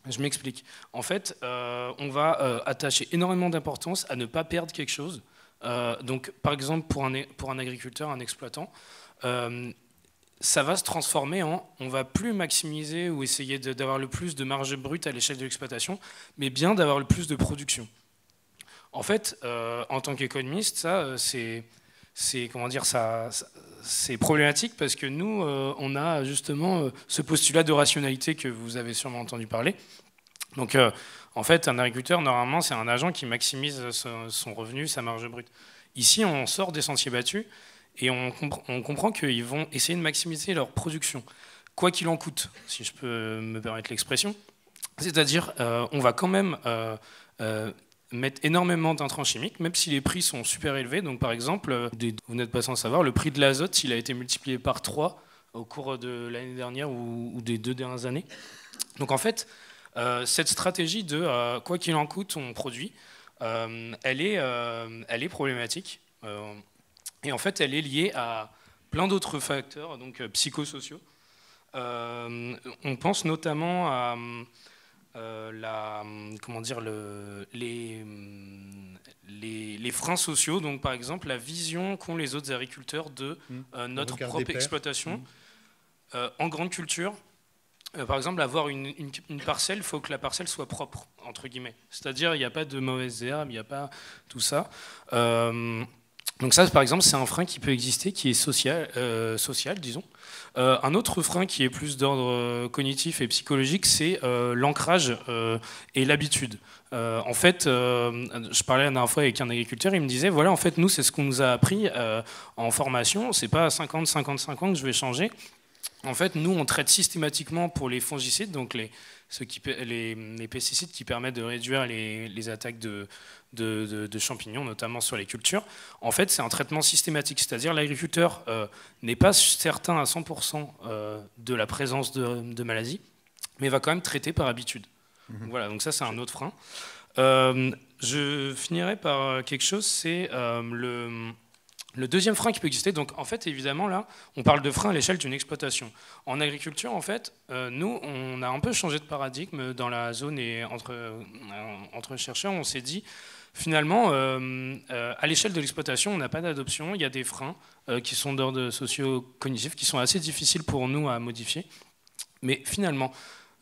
Je m'explique. En fait, on va attacher énormément d'importance à ne pas perdre quelque chose. Donc, par exemple, pour un agriculteur, un exploitant, ça va se transformer en, on va plus maximiser ou essayer d'avoir le plus de marge brute à l'échelle de l'exploitation, mais bien d'avoir le plus de production. En fait, en tant qu'économiste, ça, c'est problématique parce que nous, on a justement ce postulat de rationalité que vous avez sûrement entendu parler. Donc, en fait, un agriculteur, normalement, c'est un agent qui maximise son revenu, sa marge brute. Ici, on sort des sentiers battus. Et on comprend qu'ils vont essayer de maximiser leur production, quoi qu'il en coûte, si je peux me permettre l'expression. C'est-à-dire, on va quand même mettre énormément d'intrants chimiques, même si les prix sont super élevés. Donc, par exemple, vous n'êtes pas sans savoir, le prix de l'azote, il a été multiplié par 3 au cours de l'année dernière ou des 2 dernières années. Donc, en fait, cette stratégie de quoi qu'il en coûte, on produit, elle est problématique. Et en fait, elle est liée à plein d'autres facteurs, donc psychosociaux. On pense notamment à les freins sociaux, donc par exemple la vision qu'ont les autres agriculteurs de notre propre exploitation. En grande culture, par exemple, avoir une parcelle, il faut que la parcelle soit propre, entre guillemets. C'est-à-dire, il n'y a pas de mauvaises herbes, il n'y a pas tout ça. Donc ça, par exemple, c'est un frein qui peut exister, qui est social, disons. Un autre frein qui est plus d'ordre cognitif et psychologique, c'est l'ancrage et l'habitude. En fait, je parlais la dernière fois avec un agriculteur, il me disait, voilà, en fait, nous, c'est ce qu'on nous a appris en formation, c'est pas à 50-55 ans que je vais changer. En fait, nous, on traite systématiquement pour les fongicides, donc les pesticides qui permettent de réduire les attaques de champignons, notamment sur les cultures. En fait, c'est un traitement systématique, c'est-à-dire l'agriculteur n'est pas certain à 100% de la présence de maladies, mais va quand même traiter par habitude. Donc, voilà, donc ça, c'est un autre frein. Je finirai par quelque chose, c'est le deuxième frein qui peut exister. Donc, en fait, évidemment, là, on parle de frein à l'échelle d'une exploitation. En agriculture, en fait, nous, on a un peu changé de paradigme dans la zone et entre chercheurs. On s'est dit, finalement, à l'échelle de l'exploitation, on n'a pas d'adoption. Il y a des freins qui sont d'ordre socio-cognitif, qui sont assez difficiles pour nous à modifier. Mais finalement,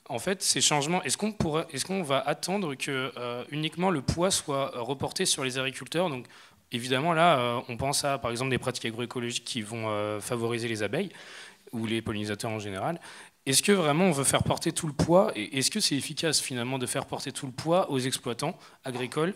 en fait, ces changements, est-ce qu'on va attendre que uniquement le poids soit reporté sur les agriculteurs? Donc, évidemment, là, on pense à, par exemple, des pratiques agroécologiques qui vont favoriser les abeilles ou les pollinisateurs en général. est-ce que vraiment on veut faire porter tout le poids, et est-ce que c'est efficace finalement de faire porter tout le poids aux exploitants agricoles,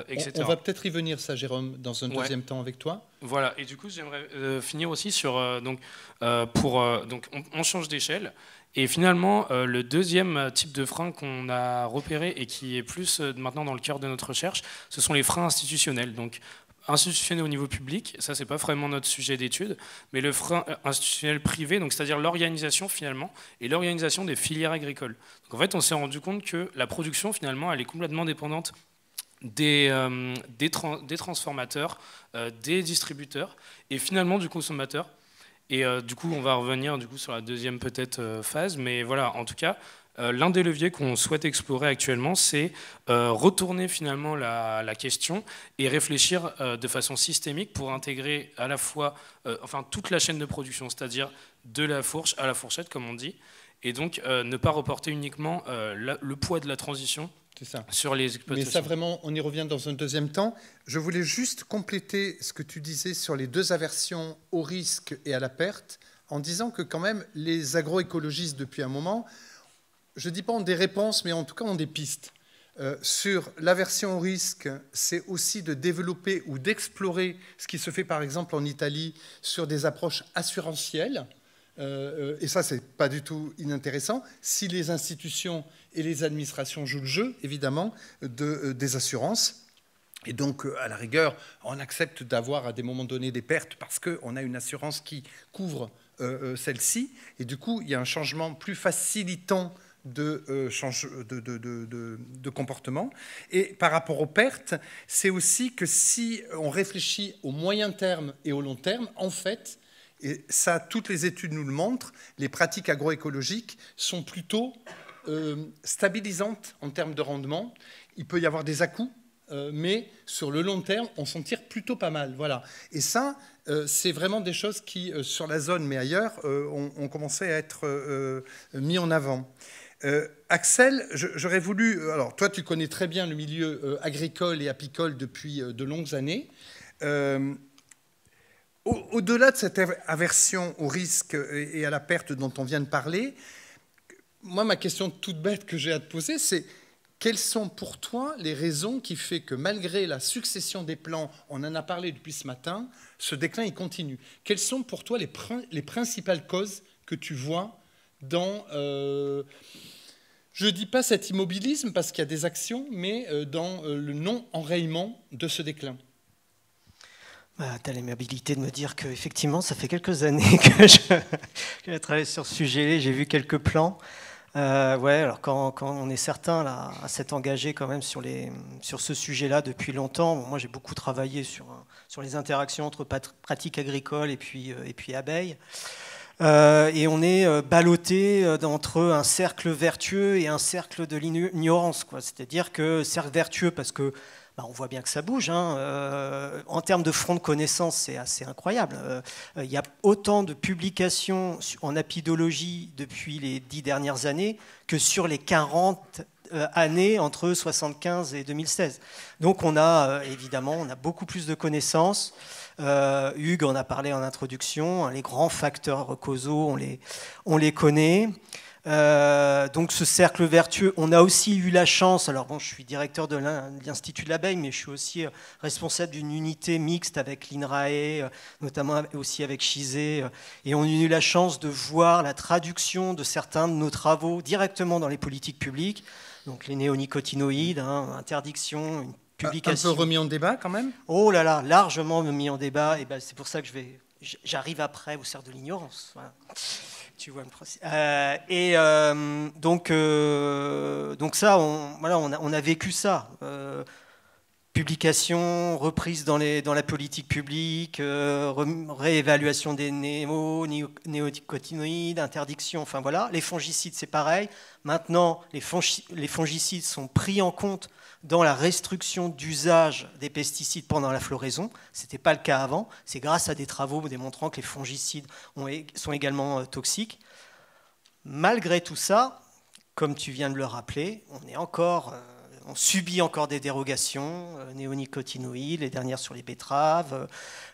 etc. On va peut-être y venir, ça, Jérôme, dans un deuxième temps avec toi. Voilà, et du coup j'aimerais finir aussi sur, donc on change d'échelle, et finalement le deuxième type de frein qu'on a repéré et qui est plus maintenant dans le cœur de notre recherche, ce sont les freins institutionnels. Donc institutionnel au niveau public, ça c'est pas vraiment notre sujet d'étude, mais le frein institutionnel privé, donc c'est-à-dire l'organisation finalement, et l'organisation des filières agricoles. Donc en fait on s'est rendu compte que la production finalement elle est complètement dépendante des transformateurs, des distributeurs, et finalement du consommateur. Et du coup on va revenir du coup sur la deuxième peut-être phase, mais voilà, en tout cas, l'un des leviers qu'on souhaite explorer actuellement, c'est retourner finalement la question et réfléchir de façon systémique pour intégrer à la fois toute la chaîne de production, c'est-à-dire de la fourche à la fourchette, comme on dit, et donc ne pas reporter uniquement le poids de la transition sur les exploitations. Mais ça, vraiment, on y revient dans un deuxième temps. Je voulais juste compléter ce que tu disais sur les deux aversions au risque et à la perte, en disant que quand même, les agroécologistes, depuis un moment, je ne dis pas ont des réponses, mais en tout cas ont des pistes. Sur l'aversion au risque, c'est aussi de développer ou d'explorer ce qui se fait par exemple en Italie sur des approches assurantielles. Et ça, ce n'est pas du tout inintéressant, si les institutions et les administrations jouent le jeu, évidemment, des assurances. Et donc, à la rigueur, on accepte d'avoir à des moments donnés des pertes parce qu'on a une assurance qui couvre celle-ci. Et du coup, il y a un changement plus facilitant de comportement. Et par rapport aux pertes, c'est aussi que si on réfléchit au moyen terme et au long terme, en fait, et ça, toutes les études nous le montrent, les pratiques agroécologiques sont plutôt stabilisantes en termes de rendement. Il peut y avoir des à-coups, mais sur le long terme, on s'en tire plutôt pas mal. Voilà. Et ça, c'est vraiment des choses qui, sur la zone, mais ailleurs, ont commencé à être mis en avant. Axel, j'aurais voulu... Alors, toi, tu connais très bien le milieu agricole et apicole depuis de longues années. Au-delà de cette aversion au risque et à la perte dont on vient de parler, moi, ma question toute bête que j'ai à te poser, c'est quelles sont pour toi les raisons qui font que malgré la succession des plans, on en a parlé depuis ce matin, ce déclin il continue? Quelles sont pour toi les principales causes que tu vois dans... je ne dis pas cet immobilisme parce qu'il y a des actions, mais dans le non-enrayement de ce déclin? Tu as l'aimabilité de me dire qu'effectivement, ça fait quelques années que je travaille sur ce sujet. J'ai vu quelques plans. Alors quand on est certain là, à s'être engagé quand même sur ce sujet-là depuis longtemps, moi j'ai beaucoup travaillé sur les interactions entre pratiques agricoles et puis abeilles. Et on est ballotté entre un cercle vertueux et un cercle de l'ignorance, quoi. C'est-à-dire que cercle vertueux parce que on voit bien que ça bouge. En termes de front de connaissances, c'est assez incroyable. Il y a autant de publications en apidologie depuis les 10 dernières années que sur les 40 années entre 1975 et 2016. Donc on a évidemment beaucoup plus de connaissances. Hugues en a parlé en introduction. Les grands facteurs causaux, on les connaît. Donc ce cercle vertueux, on a aussi eu la chance, alors bon, je suis directeur de l'Institut de l'abeille, mais je suis aussi responsable d'une unité mixte avec l'INRAE, notamment aussi avec Chizé, et on a eu la chance de voir la traduction de certains de nos travaux directement dans les politiques publiques, donc les néonicotinoïdes, interdiction, une publication. Un peu remis en débat quand même? Oh là là, largement mis en débat, et c'est pour ça que j'arrive après au cercle de l'ignorance, voilà. Tu vois, donc ça, on a vécu ça. Publication, reprise dans la politique publique, réévaluation des néonicotinoïdes, interdiction, enfin voilà. Les fongicides, c'est pareil. Maintenant, les fongicides sont pris en compte dans la restriction d'usage des pesticides pendant la floraison. Ce n'était pas le cas avant. C'est grâce à des travaux démontrant que les fongicides sont également toxiques. Malgré tout ça, comme tu viens de le rappeler, on on subit encore des dérogations, néonicotinoïdes, les dernières sur les betteraves,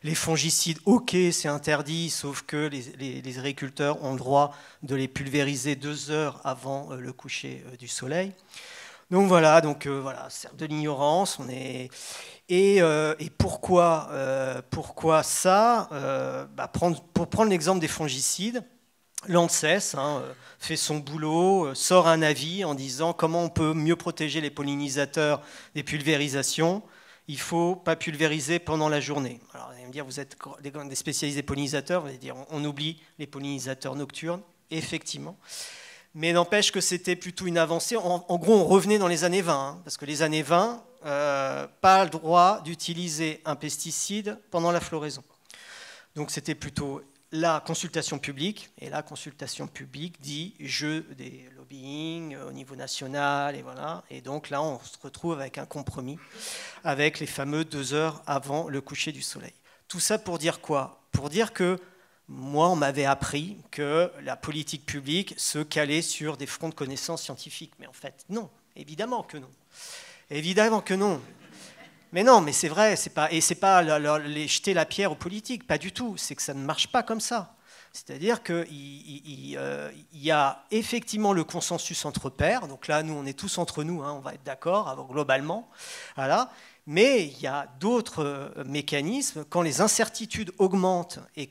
les fongicides, ok, c'est interdit, sauf que les agriculteurs ont le droit de les pulvériser 2 heures avant le coucher du soleil. Donc voilà, c'est de l'ignorance. Et pourquoi ça pour prendre l'exemple des fongicides, l'ANSES fait son boulot, sort un avis en disant comment on peut mieux protéger les pollinisateurs des pulvérisations. Il ne faut pas pulvériser pendant la journée. Alors, vous allez me dire, vous êtes des spécialistes des pollinisateurs, vous allez dire, on oublie les pollinisateurs nocturnes, effectivement. Mais n'empêche que c'était plutôt une avancée. En gros, on revenait dans les années 20, parce que les années 20, pas le droit d'utiliser un pesticide pendant la floraison. Donc c'était plutôt la consultation publique, et la consultation publique dit jeu des lobbying au niveau national, et voilà. Et donc là, on se retrouve avec un compromis, avec les fameux 2 heures avant le coucher du soleil. Tout ça pour dire quoi? Pour dire que moi, on m'avait appris que la politique publique se calait sur des fronts de connaissances scientifiques. Mais en fait, non, évidemment que non. Évidemment que non. Mais non, mais c'est vrai, c'est pas les jeter la pierre aux politiques, pas du tout. C'est que ça ne marche pas comme ça. C'est-à-dire qu'il y a effectivement le consensus entre pairs. Donc là, nous, on est tous entre nous, on va être d'accord, globalement. Voilà. Mais il y a d'autres mécanismes. Quand les incertitudes augmentent et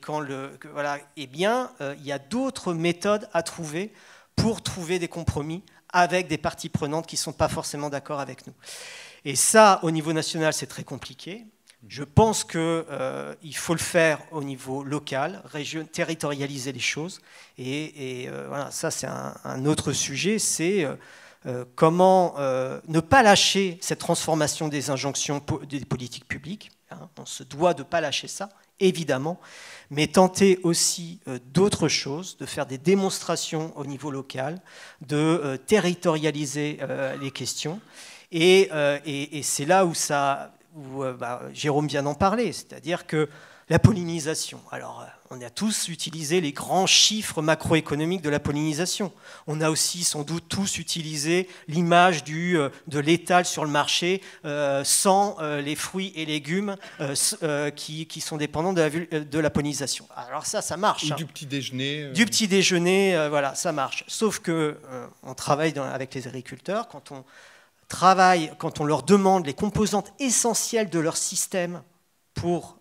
il y a d'autres méthodes à trouver pour trouver des compromis avec des parties prenantes qui ne sont pas forcément d'accord avec nous. Et ça, au niveau national, c'est très compliqué. Je pense qu'il faut le faire au niveau local, territorialiser les choses. Et voilà, ça, c'est un autre sujet. C'est comment ne pas lâcher cette transformation des injonctions des politiques publiques. On se doit de ne pas lâcher ça, évidemment, mais tenter aussi d'autres choses, de faire des démonstrations au niveau local, de territorialiser les questions. Et c'est là où Jérôme vient d'en parler, c'est-à-dire que la pollinisation. Alors, on a tous utilisé les grands chiffres macroéconomiques de la pollinisation. On a aussi sans doute tous utilisé l'image de l'étal sur le marché sans les fruits et légumes qui sont dépendants de la pollinisation. Alors ça marche. Ou du petit déjeuner. Du petit déjeuner, voilà, ça marche. Sauf que on travaille avec les agriculteurs, quand on leur demande les composantes essentielles de leur système pour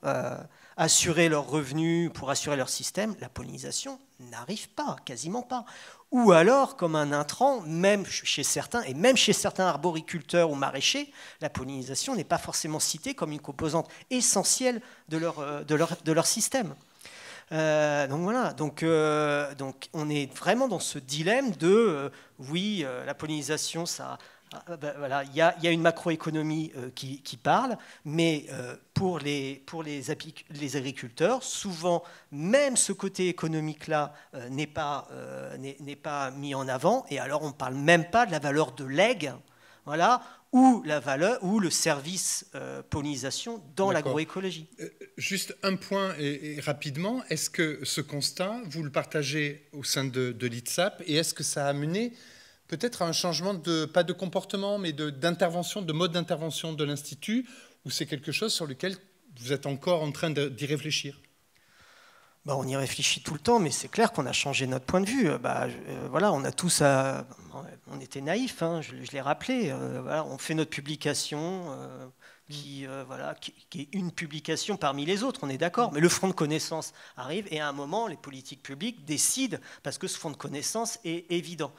assurer leurs revenus, pour assurer leur système, la pollinisation n'arrive pas, quasiment pas. Ou alors, comme un intrant, même chez certains arboriculteurs ou maraîchers, la pollinisation n'est pas forcément citée comme une composante essentielle de leur système. Donc voilà, donc on est vraiment dans ce dilemme de la pollinisation, ça... Voilà, il y a une macroéconomie qui parle, mais pour les agriculteurs, souvent, même ce côté économique-là n'est pas mis en avant, et alors on ne parle même pas de la valeur de legs, voilà, ou le service pollinisation dans l'agroécologie. Juste un point et rapidement, est-ce que ce constat, vous le partagez au sein de l'ITSAP, et est-ce que ça a mené peut-être un changement pas de comportement, mais d'intervention, de mode d'intervention de l'Institut, ou c'est quelque chose sur lequel vous êtes encore en train d'y réfléchir? On y réfléchit tout le temps, mais c'est clair qu'on a changé notre point de vue. Voilà, on a tous on était naïfs, je l'ai rappelé. Voilà, on fait notre publication qui est une publication parmi les autres, on est d'accord. Mais le front de connaissances arrive, et à un moment, les politiques publiques décident, parce que ce front de connaissances est évident.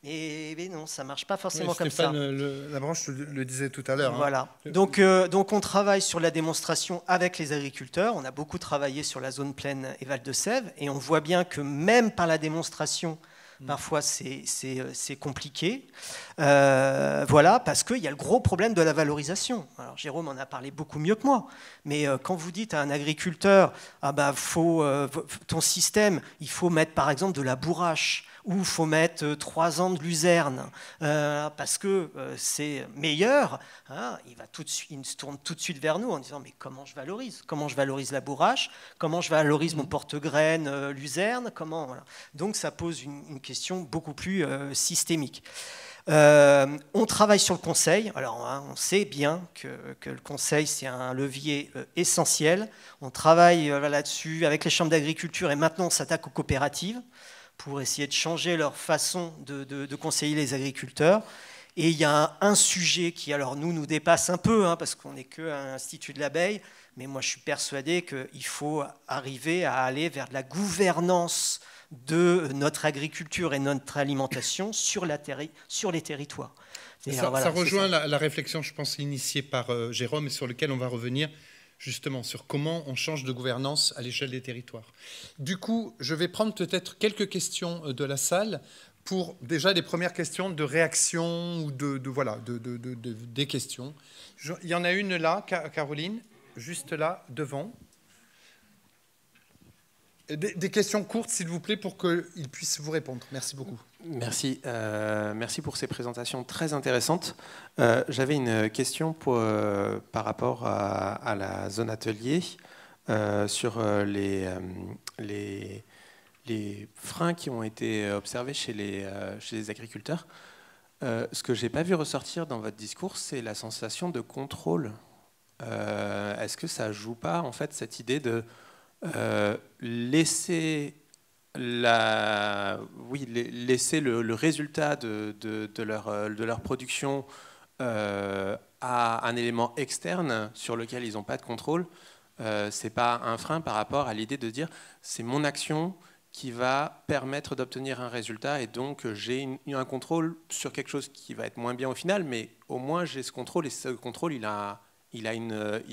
Mais non, ça ne marche pas forcément comme ça. Stéphane Labranche le disait tout à l'heure. Voilà. Donc on travaille sur la démonstration avec les agriculteurs. On a beaucoup travaillé sur la zone plaine et Val de Sèvres. Et on voit bien que même par la démonstration, parfois c'est compliqué. Voilà, parce qu'il y a le gros problème de la valorisation. Alors Jérôme en a parlé beaucoup mieux que moi. Mais quand vous dites à un agriculteur, ton système, il faut mettre par exemple de la bourrache, ou il faut mettre 3 ans de luzerne, parce que c'est meilleur, il se tourne tout de suite vers nous en disant mais comment je valorise la bourrache, comment je valorise mon porte-graines luzerne, voilà. Donc ça pose une question beaucoup plus systémique. On travaille sur le conseil. Alors, hein, on sait bien que le conseil, c'est un levier essentiel. On travaille là-dessus avec les chambres d'agriculture et maintenant on s'attaque aux coopératives pour essayer de changer leur façon de conseiller les agriculteurs. Et il y a un sujet qui, alors nous dépasse un peu, hein, parce qu'on n'est qu'un institut de l'abeille, mais moi je suis persuadé qu'il faut arriver à aller vers de la gouvernance de notre agriculture et notre alimentation sur les territoires. Ça rejoint la réflexion, je pense, initiée par Jérôme et sur laquelle on va revenir justement sur comment on change de gouvernance à l'échelle des territoires. Du coup, je vais prendre peut-être quelques questions de la salle pour déjà les premières questions de réaction ou des questions. Il y en a une là, Caroline, juste là, devant. Des questions courtes, s'il vous plaît, pour qu'ils puissent vous répondre. Merci beaucoup. Merci. Merci pour ces présentations très intéressantes. J'avais une question par rapport à la zone atelier sur les freins qui ont été observés chez les agriculteurs. Ce que je n'ai pas vu ressortir dans votre discours, c'est la sensation de contrôle. Est-ce que ça ne joue pas, en fait, cette idée de laisser le résultat de leur production à un élément externe sur lequel ils n'ont pas de contrôle? C'est pas un frein par rapport à l'idée de dire c'est mon action qui va permettre d'obtenir un résultat et donc j'ai un contrôle sur quelque chose qui va être moins bien au final, mais au moins j'ai ce contrôle et ce contrôle il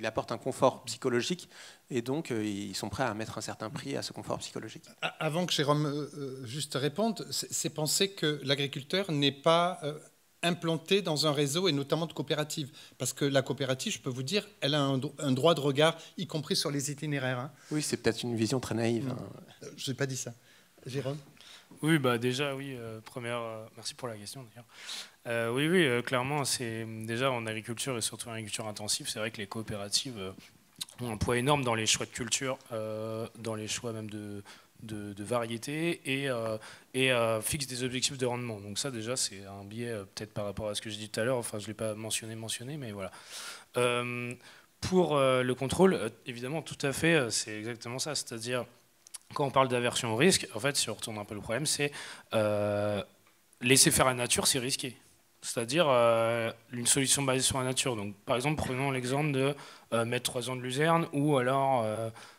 apporte un confort psychologique et donc ils sont prêts à mettre un certain prix à ce confort psychologique. Avant que Jérôme juste réponde, c'est penser que l'agriculteur n'est pas implanté dans un réseau et notamment de coopératives. Parce que la coopérative, je peux vous dire, elle a un droit de regard, y compris sur les itinéraires. Hein. Oui, c'est peut-être une vision très naïve. Je n'ai pas dit ça. Jérôme ? Oui, déjà, oui. Merci pour la question, d'ailleurs. Oui, clairement, c'est déjà en agriculture et surtout en agriculture intensive, c'est vrai que les coopératives ont un poids énorme dans les choix de culture, dans les choix même de variété et fixent des objectifs de rendement. Donc ça, déjà, c'est un biais peut-être par rapport à ce que je dis tout à l'heure. Enfin, je ne l'ai pas mentionné, mais voilà. Pour le contrôle, évidemment, tout à fait, c'est exactement ça. C'est-à-dire, quand on parle d'aversion au risque, en fait, si on retourne un peu le problème, c'est laisser faire la nature, c'est risqué. C'est-à-dire une solution basée sur la nature. Donc, par exemple, prenons l'exemple de mettre 3 ans de luzerne ou alors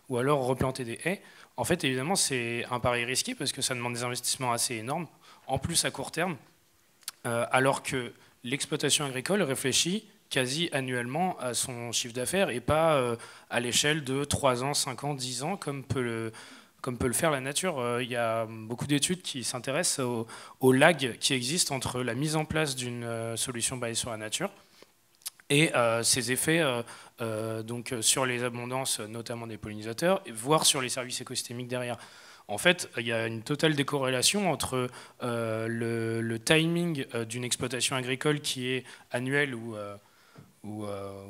replanter des haies. En fait, évidemment, c'est un pari risqué parce que ça demande des investissements assez énormes, en plus à court terme, alors que l'exploitation agricole réfléchit quasi annuellement à son chiffre d'affaires et pas à l'échelle de 3 ans, 5 ans, 10 ans, comme peut le faire la nature. Il y a beaucoup d'études qui s'intéressent au lag qui existe entre la mise en place d'une solution basée sur la nature et ses effets donc sur les abondances, notamment des pollinisateurs, voire sur les services écosystémiques derrière. En fait, il y a une totale décorrélation entre le timing d'une exploitation agricole qui est annuelle ou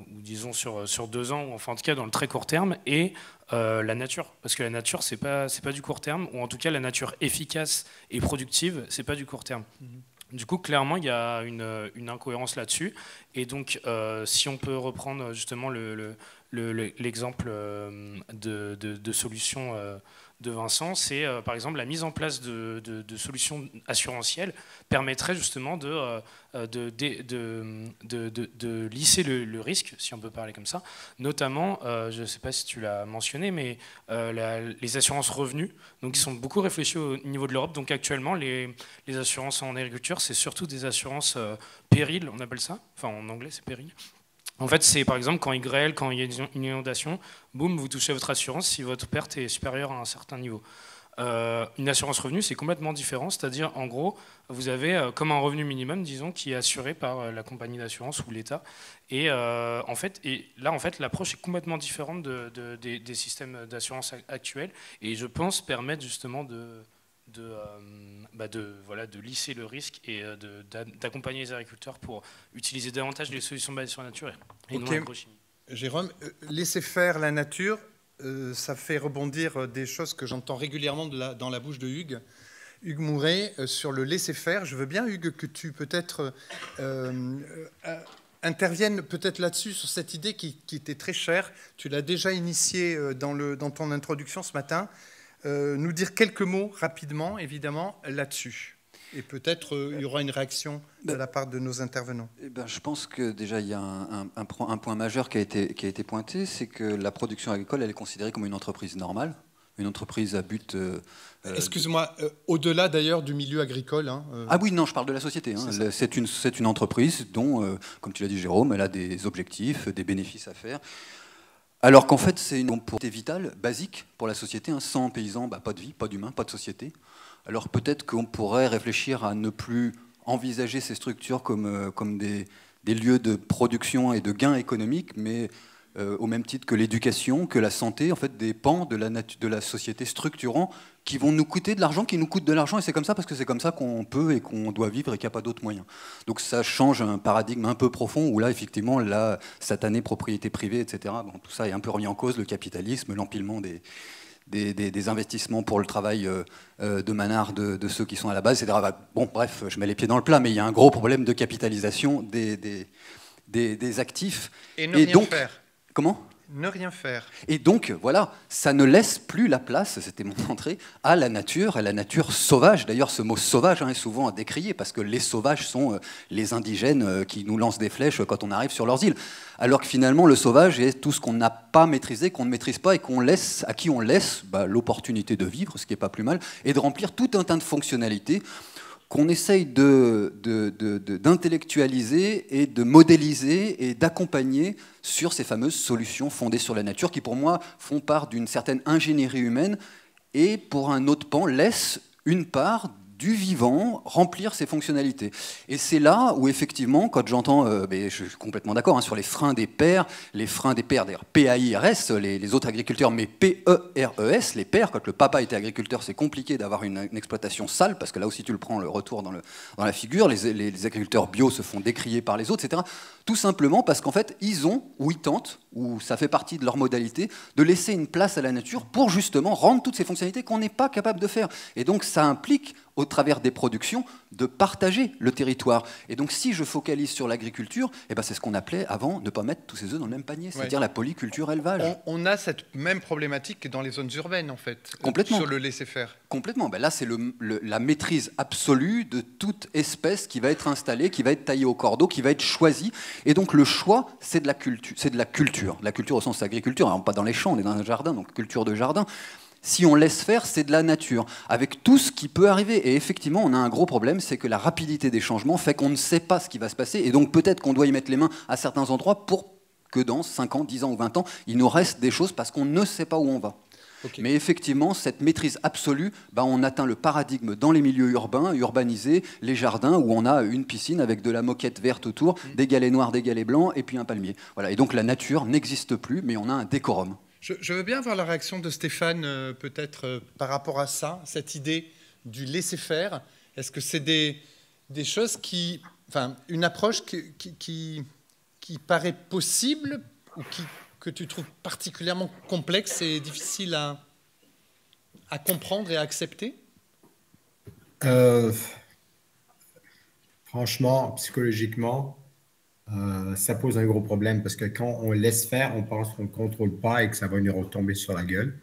disons sur 2 ans, ou enfin en tout cas dans le très court terme, et la nature. Parce que la nature, c'est pas du court terme, ou en tout cas la nature efficace et productive, c'est pas du court terme. Du coup, clairement, il y a une incohérence là-dessus. Et donc, si on peut reprendre justement l'exemple de solution de Vincent, c'est par exemple la mise en place de solutions assurantielles permettrait justement de lisser le risque, si on peut parler comme ça, notamment, je ne sais pas si tu l'as mentionné, mais les assurances revenus, donc qui sont beaucoup réfléchies au niveau de l'Europe. Donc actuellement, les assurances en agriculture, c'est surtout des assurances péril, on appelle ça, enfin en anglais c'est péril. En fait, c'est par exemple quand il grêle, quand il y a une inondation, boum, vous touchez votre assurance si votre perte est supérieure à un certain niveau. Une assurance revenu, c'est complètement différent, c'est-à-dire en gros, vous avez comme un revenu minimum, disons, qui est assuré par la compagnie d'assurance ou l'État. Et là, l'approche est complètement différente des systèmes d'assurance actuels, et je pense permettre justement de lisser le risque et d'accompagner les agriculteurs pour utiliser davantage les solutions basées sur la nature et non l'agrochimie. Jérôme, laisser faire la nature, ça fait rebondir des choses que j'entends régulièrement dans la bouche de Hugues. Hugues Mouret sur le laisser-faire. Je veux bien, Hugues, que tu peut-être interviennes peut-être là-dessus, sur cette idée qui était très chère. Tu l'as déjà initiée dans ton introduction ce matin. Nous dire quelques mots rapidement, évidemment, là-dessus. Et peut-être il y aura une réaction de la part de nos intervenants. Je pense que déjà il y a un point majeur qui a été pointé, c'est que la production agricole, elle est considérée comme une entreprise normale, une entreprise à but... Excuse-moi, au-delà d'ailleurs du milieu agricole. Ah oui, non, je parle de la société. C'est une entreprise dont, comme tu l'as dit Jérôme, elle a des objectifs, des bénéfices à faire. Alors qu'en fait, c'est une opportunité vitale, basique pour la société. Sans paysans, pas de vie, pas d'humains, pas de société. Alors peut-être qu'on pourrait réfléchir à ne plus envisager ces structures comme des lieux de production et de gains économiques, mais au même titre que l'éducation, que la santé, en fait, des pans de la société structurants qui vont nous coûter de l'argent, qui nous coûtent de l'argent, et c'est comme ça parce que c'est comme ça qu'on peut et qu'on doit vivre et qu'il n'y a pas d'autres moyens. Donc ça change un paradigme un peu profond où là, effectivement, la satanée propriété privée, etc., bon, tout ça est un peu remis en cause, le capitalisme, l'empilement des investissements pour le travail de manard de ceux qui sont à la base, etc. Bon, bref, je mets les pieds dans le plat, mais il y a un gros problème de capitalisation des actifs. Et ne rien faire. Comment ? Ne rien faire. Et donc, voilà, ça ne laisse plus la place, c'était mon entrée, à la nature sauvage. D'ailleurs, ce mot sauvage est souvent décrié, parce que les sauvages sont les indigènes qui nous lancent des flèches quand on arrive sur leurs îles. Alors que finalement, le sauvage est tout ce qu'on n'a pas maîtrisé, qu'on ne maîtrise pas, et à qui on laisse l'opportunité de vivre, ce qui n'est pas plus mal, et de remplir tout un tas de fonctionnalités qu'on essaye d'intellectualiser et de modéliser et d'accompagner sur ces fameuses solutions fondées sur la nature qui, pour moi, font part d'une certaine ingénierie humaine et, pour un autre pan, laissent une part du vivant remplir ses fonctionnalités. Et c'est là où, effectivement, quand j'entends, je suis complètement d'accord, sur les freins des pairs, d'ailleurs P-A-I-R-S, les autres agriculteurs, mais P-E-R-E-S, les pairs, quand le papa était agriculteur, c'est compliqué d'avoir une exploitation sale, parce que là aussi tu le prends le retour dans la figure, les agriculteurs bio se font décrier par les autres, etc. Tout simplement parce qu'en fait, ils tentent, ou ça fait partie de leur modalité, de laisser une place à la nature pour justement rendre toutes ces fonctionnalités qu'on n'est pas capable de faire. Et donc ça implique, au travers des productions, de partager le territoire. Et donc si je focalise sur l'agriculture, c'est ce qu'on appelait avant ne pas mettre tous ses œufs dans le même panier, c'est-à-dire la polyculture-élevage. On a cette même problématique dans les zones urbaines, en fait, complètement. Sur le laisser-faire. Complètement. Là, c'est la maîtrise absolue de toute espèce qui va être installée, qui va être taillée au cordeau, qui va être choisie. Et donc le choix, c'est de la culture. C'est de la culture. La culture au sens agriculture, alors pas dans les champs, on est dans un jardin, donc culture de jardin. Si on laisse faire, c'est de la nature, avec tout ce qui peut arriver. Et effectivement, on a un gros problème, c'est que la rapidité des changements fait qu'on ne sait pas ce qui va se passer. Et donc peut-être qu'on doit y mettre les mains à certains endroits pour que dans 5 ans, 10 ans ou 20 ans, il nous reste des choses parce qu'on ne sait pas où on va. Okay. Mais effectivement, cette maîtrise absolue, on atteint le paradigme dans les milieux urbains, urbanisés, les jardins, où on a une piscine avec de la moquette verte autour, des galets noirs, des galets blancs, et puis un palmier. Voilà. Et donc la nature n'existe plus, mais on a un décorum. Je veux bien avoir la réaction de Stéphane, peut-être, par rapport à ça, cette idée du laisser-faire. Est-ce que c'est des choses une approche qui paraît possible ou que tu trouves particulièrement complexe et difficile à comprendre et à accepter ? Franchement, psychologiquement, ça pose un gros problème parce que quand on laisse faire, on pense qu'on ne contrôle pas et que ça va nous retomber sur la gueule.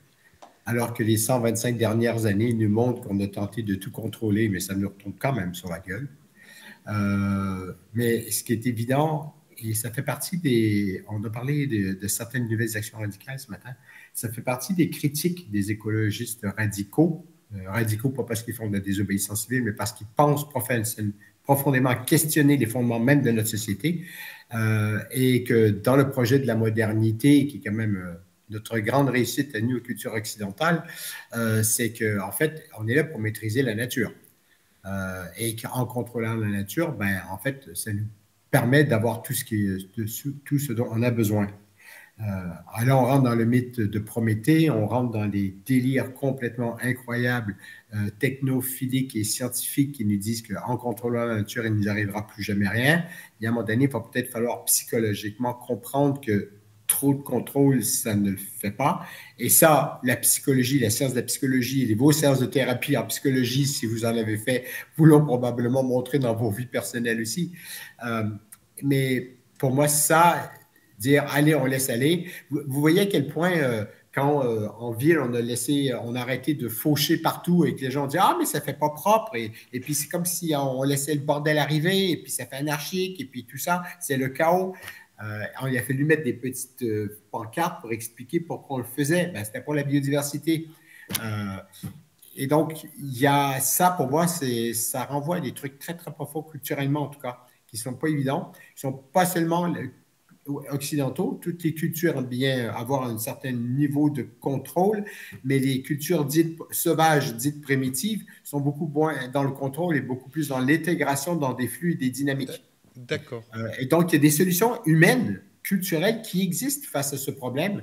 Alors que les 125 dernières années nous montrent qu'on a tenté de tout contrôler, mais ça nous retombe quand même sur la gueule. Mais ce qui est évident, et ça fait partie on a parlé de certaines nouvelles actions radicales ce matin, ça fait partie des critiques des écologistes radicaux. Radicaux pas parce qu'ils font de la désobéissance civile, mais parce qu'ils pensent profondément questionner les fondements même de notre société et que dans le projet de la modernité, qui est quand même notre grande réussite à nous, aux cultures occidentales, c'est qu'en fait, on est là pour maîtriser la nature. Et qu'en contrôlant la nature, en fait, ça nous permet d'avoir tout ce dont on a besoin. Alors, on rentre dans le mythe de Prométhée, on rentre dans les délires complètement incroyables, technophiliques et scientifiques qui nous disent qu'en contrôlant la nature, il ne nous arrivera plus jamais rien. Et à un moment donné, il va peut-être falloir psychologiquement comprendre que trop de contrôle, ça ne le fait pas. Et ça, la psychologie, la science de la psychologie, vos séances de thérapie en psychologie, si vous en avez fait, vous l'ont probablement montré dans vos vies personnelles aussi. Mais pour moi, ça, dire allez, on laisse aller. Vous voyez à quel point, quand en ville, on a arrêté de faucher partout et que les gens disent ah, mais ça fait pas propre. Et puis c'est comme si on laissait le bordel arriver et puis ça fait anarchique et puis tout ça, c'est le chaos. Il a fallu mettre des petites pancartes pour expliquer pourquoi on le faisait. Ben, c'était pour la biodiversité. Et donc, il y a ça, pour moi, ça renvoie à des trucs très, très profonds, culturellement en tout cas, qui ne sont pas évidents, qui ne sont pas seulement occidentaux. Toutes les cultures aiment bien avoir un certain niveau de contrôle, mais les cultures dites sauvages, dites primitives, sont beaucoup moins dans le contrôle et beaucoup plus dans l'intégration dans des flux et des dynamiques. D'accord. Et donc, il y a des solutions humaines, culturelles qui existent face à ce problème.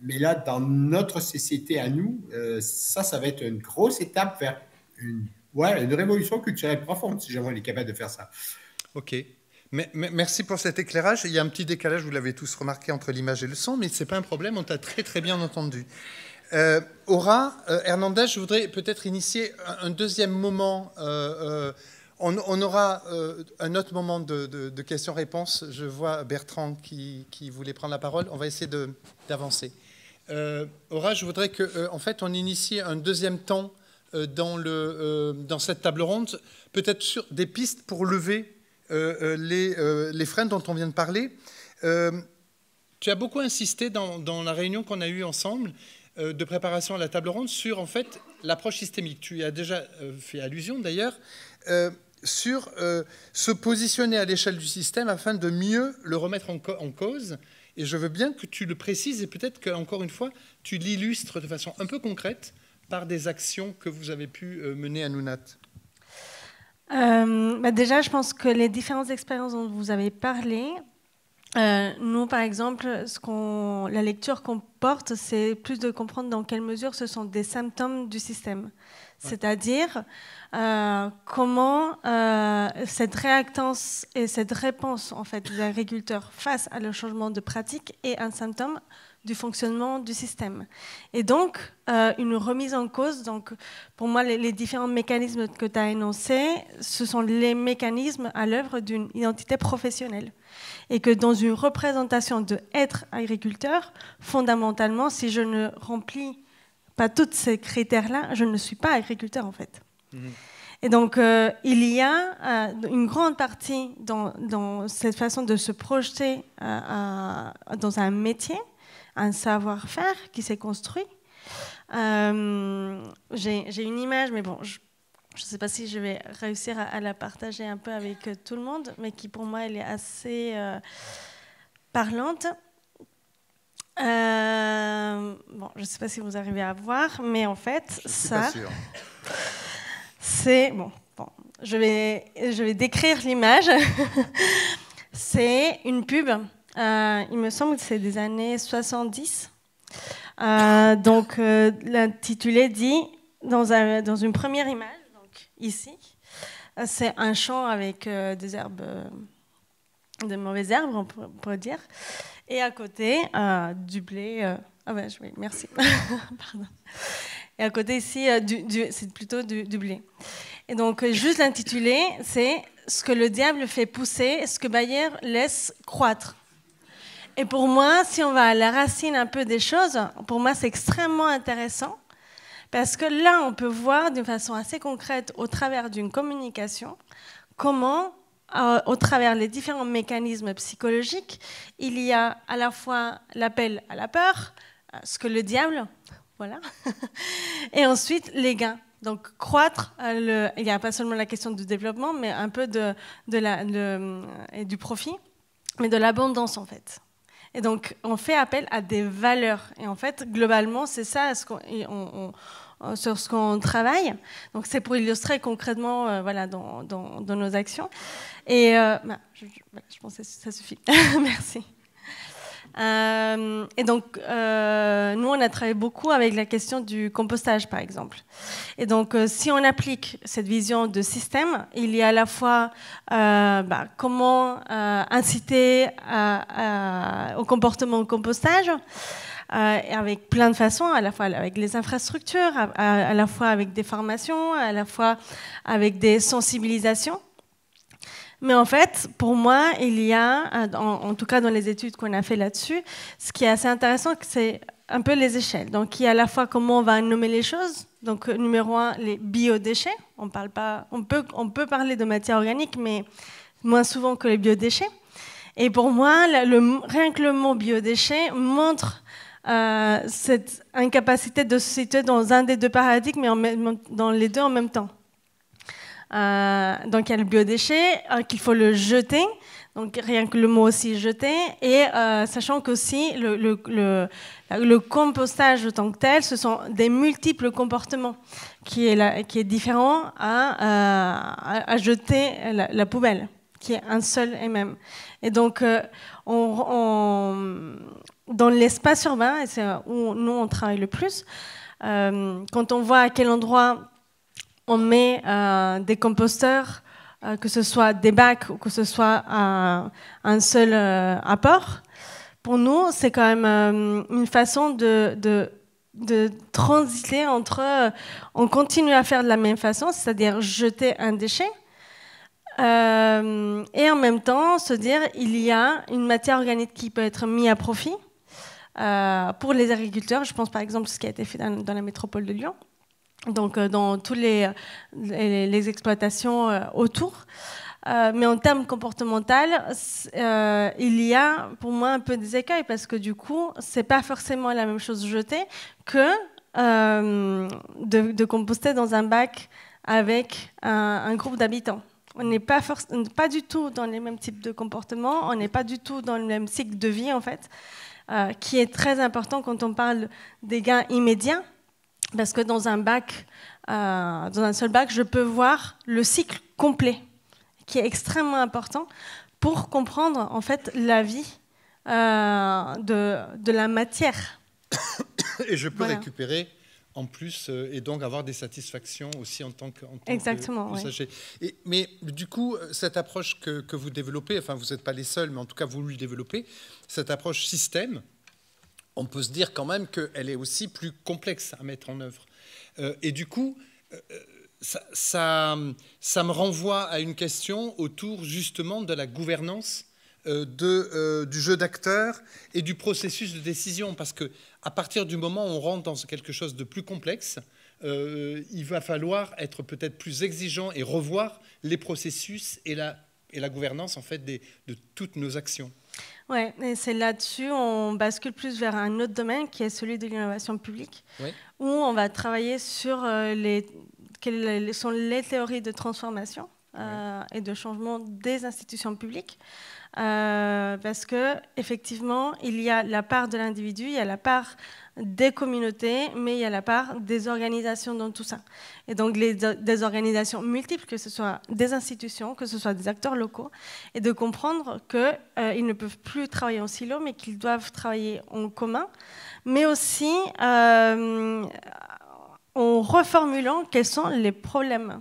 Mais là, dans notre société à nous, ça va être une grosse étape vers une révolution culturelle profonde, si jamais on est capable de faire ça. OK. Merci pour cet éclairage. Il y a un petit décalage, vous l'avez tous remarqué, entre l'image et le son, mais ce n'est pas un problème, on t'a très très bien entendu. Aura, Hernandez, je voudrais peut-être initier un deuxième moment. On aura un autre moment de questions-réponses. Je vois Bertrand qui voulait prendre la parole. On va essayer d'avancer. Aura, je voudrais qu'en fait, on initie un deuxième temps dans cette table ronde, peut-être sur des pistes pour lever les freins dont on vient de parler. Tu as beaucoup insisté dans la réunion qu'on a eue ensemble de préparation à la table ronde sur en fait l'approche systémique. Tu y as déjà fait allusion d'ailleurs. Sur se positionner à l'échelle du système afin de mieux le remettre en cause. Et je veux bien que tu le précises et peut-être qu'encore une fois, tu l'illustres de façon un peu concrète par des actions que vous avez pu mener à Nounat. Déjà, je pense que les différentes expériences dont vous avez parlé, nous, par exemple, la lecture qu'on porte, c'est plus de comprendre dans quelle mesure ce sont des symptômes du système. C'est-à-dire comment cette réactance et cette réponse en fait, des agriculteurs face à le changement de pratique est un symptôme du fonctionnement du système. Et donc, une remise en cause, donc, pour moi, les différents mécanismes que tu as énoncés, ce sont les mécanismes à l'œuvre d'une identité professionnelle. Et que dans une représentation de être agriculteur, fondamentalement, si je ne remplis pas tous ces critères-là, je ne suis pas agriculteur, en fait. Mmh. Et donc, il y a une grande partie dans cette façon de se projeter dans un métier, un savoir-faire qui s'est construit. J'ai une image, mais bon, je ne sais pas si je vais réussir à la partager un peu avec tout le monde, mais qui pour moi, elle est assez parlante. Bon, je ne sais pas si vous arrivez à voir, mais en fait, ça, c'est bon. Je vais décrire l'image. C'est une pub. Il me semble que c'est des années 70. Donc, l'intitulé dit dans une première image, donc ici, c'est un champ avec des herbes, de mauvaises herbes, on pourrait dire. Et à côté, du blé. Oui, merci. Pardon. Et à côté, ici, c'est plutôt du blé. Et donc, juste l'intitulé, c'est « Ce que le diable fait pousser, ce que Bayer laisse croître ». Et pour moi, si on va à la racine un peu des choses, pour moi, c'est extrêmement intéressant. Parce que là, on peut voir d'une façon assez concrète, au travers d'une communication, comment... au travers des différents mécanismes psychologiques, il y a à la fois l'appel à la peur, ce que le diable, voilà, et ensuite les gains. Donc croître, il n'y a pas seulement la question du développement, mais un peu et du profit, mais de l'abondance en fait. Et donc on fait appel à des valeurs. Et en fait, globalement, c'est ça sur ce qu'on travaille. Donc c'est pour illustrer concrètement voilà, dans nos actions. Et je pense que ça suffit. Merci. Et donc, nous, on a travaillé beaucoup avec la question du compostage, par exemple. Et donc, si on applique cette vision de système, il y a à la fois comment inciter au comportement au compostage, avec plein de façons, à la fois avec les infrastructures, à la fois avec des formations, à la fois avec des sensibilisations. Mais en fait, pour moi, il y a, en tout cas dans les études qu'on a fait là-dessus, ce qui est assez intéressant, c'est un peu les échelles. Donc, il y a à la fois comment on va nommer les choses. Donc, numéro 1, les biodéchets. On peut parler de matière organique, mais moins souvent que les biodéchets. Et pour moi, rien que le mot biodéchet montre cette incapacité de se situer dans un des deux paradigmes, mais dans les deux en même temps. Donc il y a le biodéchet, qu'il faut le jeter, donc rien que le mot aussi jeter, et sachant qu'aussi le compostage en tant que tel, ce sont des multiples comportements qui est différent à jeter la poubelle, qui est un seul et même. Et donc dans l'espace urbain, et c'est où nous on travaille le plus, quand on voit à quel endroit on met des composteurs, que ce soit des bacs ou que ce soit un seul apport. Pour nous, c'est quand même une façon de transiter entre on continue à faire de la même façon, c'est-à-dire jeter un déchet, et en même temps se dire il y a une matière organique qui peut être mise à profit pour les agriculteurs. Je pense par exemple à ce qui a été fait dans la métropole de Lyon. Donc dans toutes les exploitations autour. Mais en termes comportementaux, il y a pour moi un peu des écueils parce que du coup, c'est pas forcément la même chose jeter que de composter dans un bac avec un groupe d'habitants. On n'est pas du tout dans les mêmes types de comportements, on n'est pas du tout dans le même cycle de vie en fait, qui est très important quand on parle des gains immédiats. Parce que dans un seul bac, je peux voir le cycle complet, qui est extrêmement important pour comprendre en fait la vie de la matière. Et je peux récupérer en plus et donc avoir des satisfactions aussi en tant qu'usager. Oui. Mais du coup, cette approche que vous développez, enfin vous n'êtes pas les seuls, mais en tout cas vous le développez, cette approche système, on peut se dire quand même qu'elle est aussi plus complexe à mettre en œuvre. Et du coup, ça me renvoie à une question autour justement de la gouvernance du jeu d'acteurs et du processus de décision. Parce qu'à partir du moment où on rentre dans quelque chose de plus complexe, il va falloir être peut-être plus exigeant et revoir les processus et la gouvernance en fait, de toutes nos actions. Oui, et c'est là-dessus on bascule plus vers un autre domaine qui est celui de l'innovation publique, où on va travailler sur quelles sont les théories de transformation et de changement des institutions publiques. Parce qu'effectivement, il y a la part de l'individu, il y a la part des communautés, mais il y a la part des organisations dans tout ça. Et donc des organisations multiples, que ce soit des institutions, que ce soit des acteurs locaux, et de comprendre qu'ils ne peuvent plus travailler en silo, mais qu'ils doivent travailler en commun, mais aussi en reformulant quels sont les problèmes.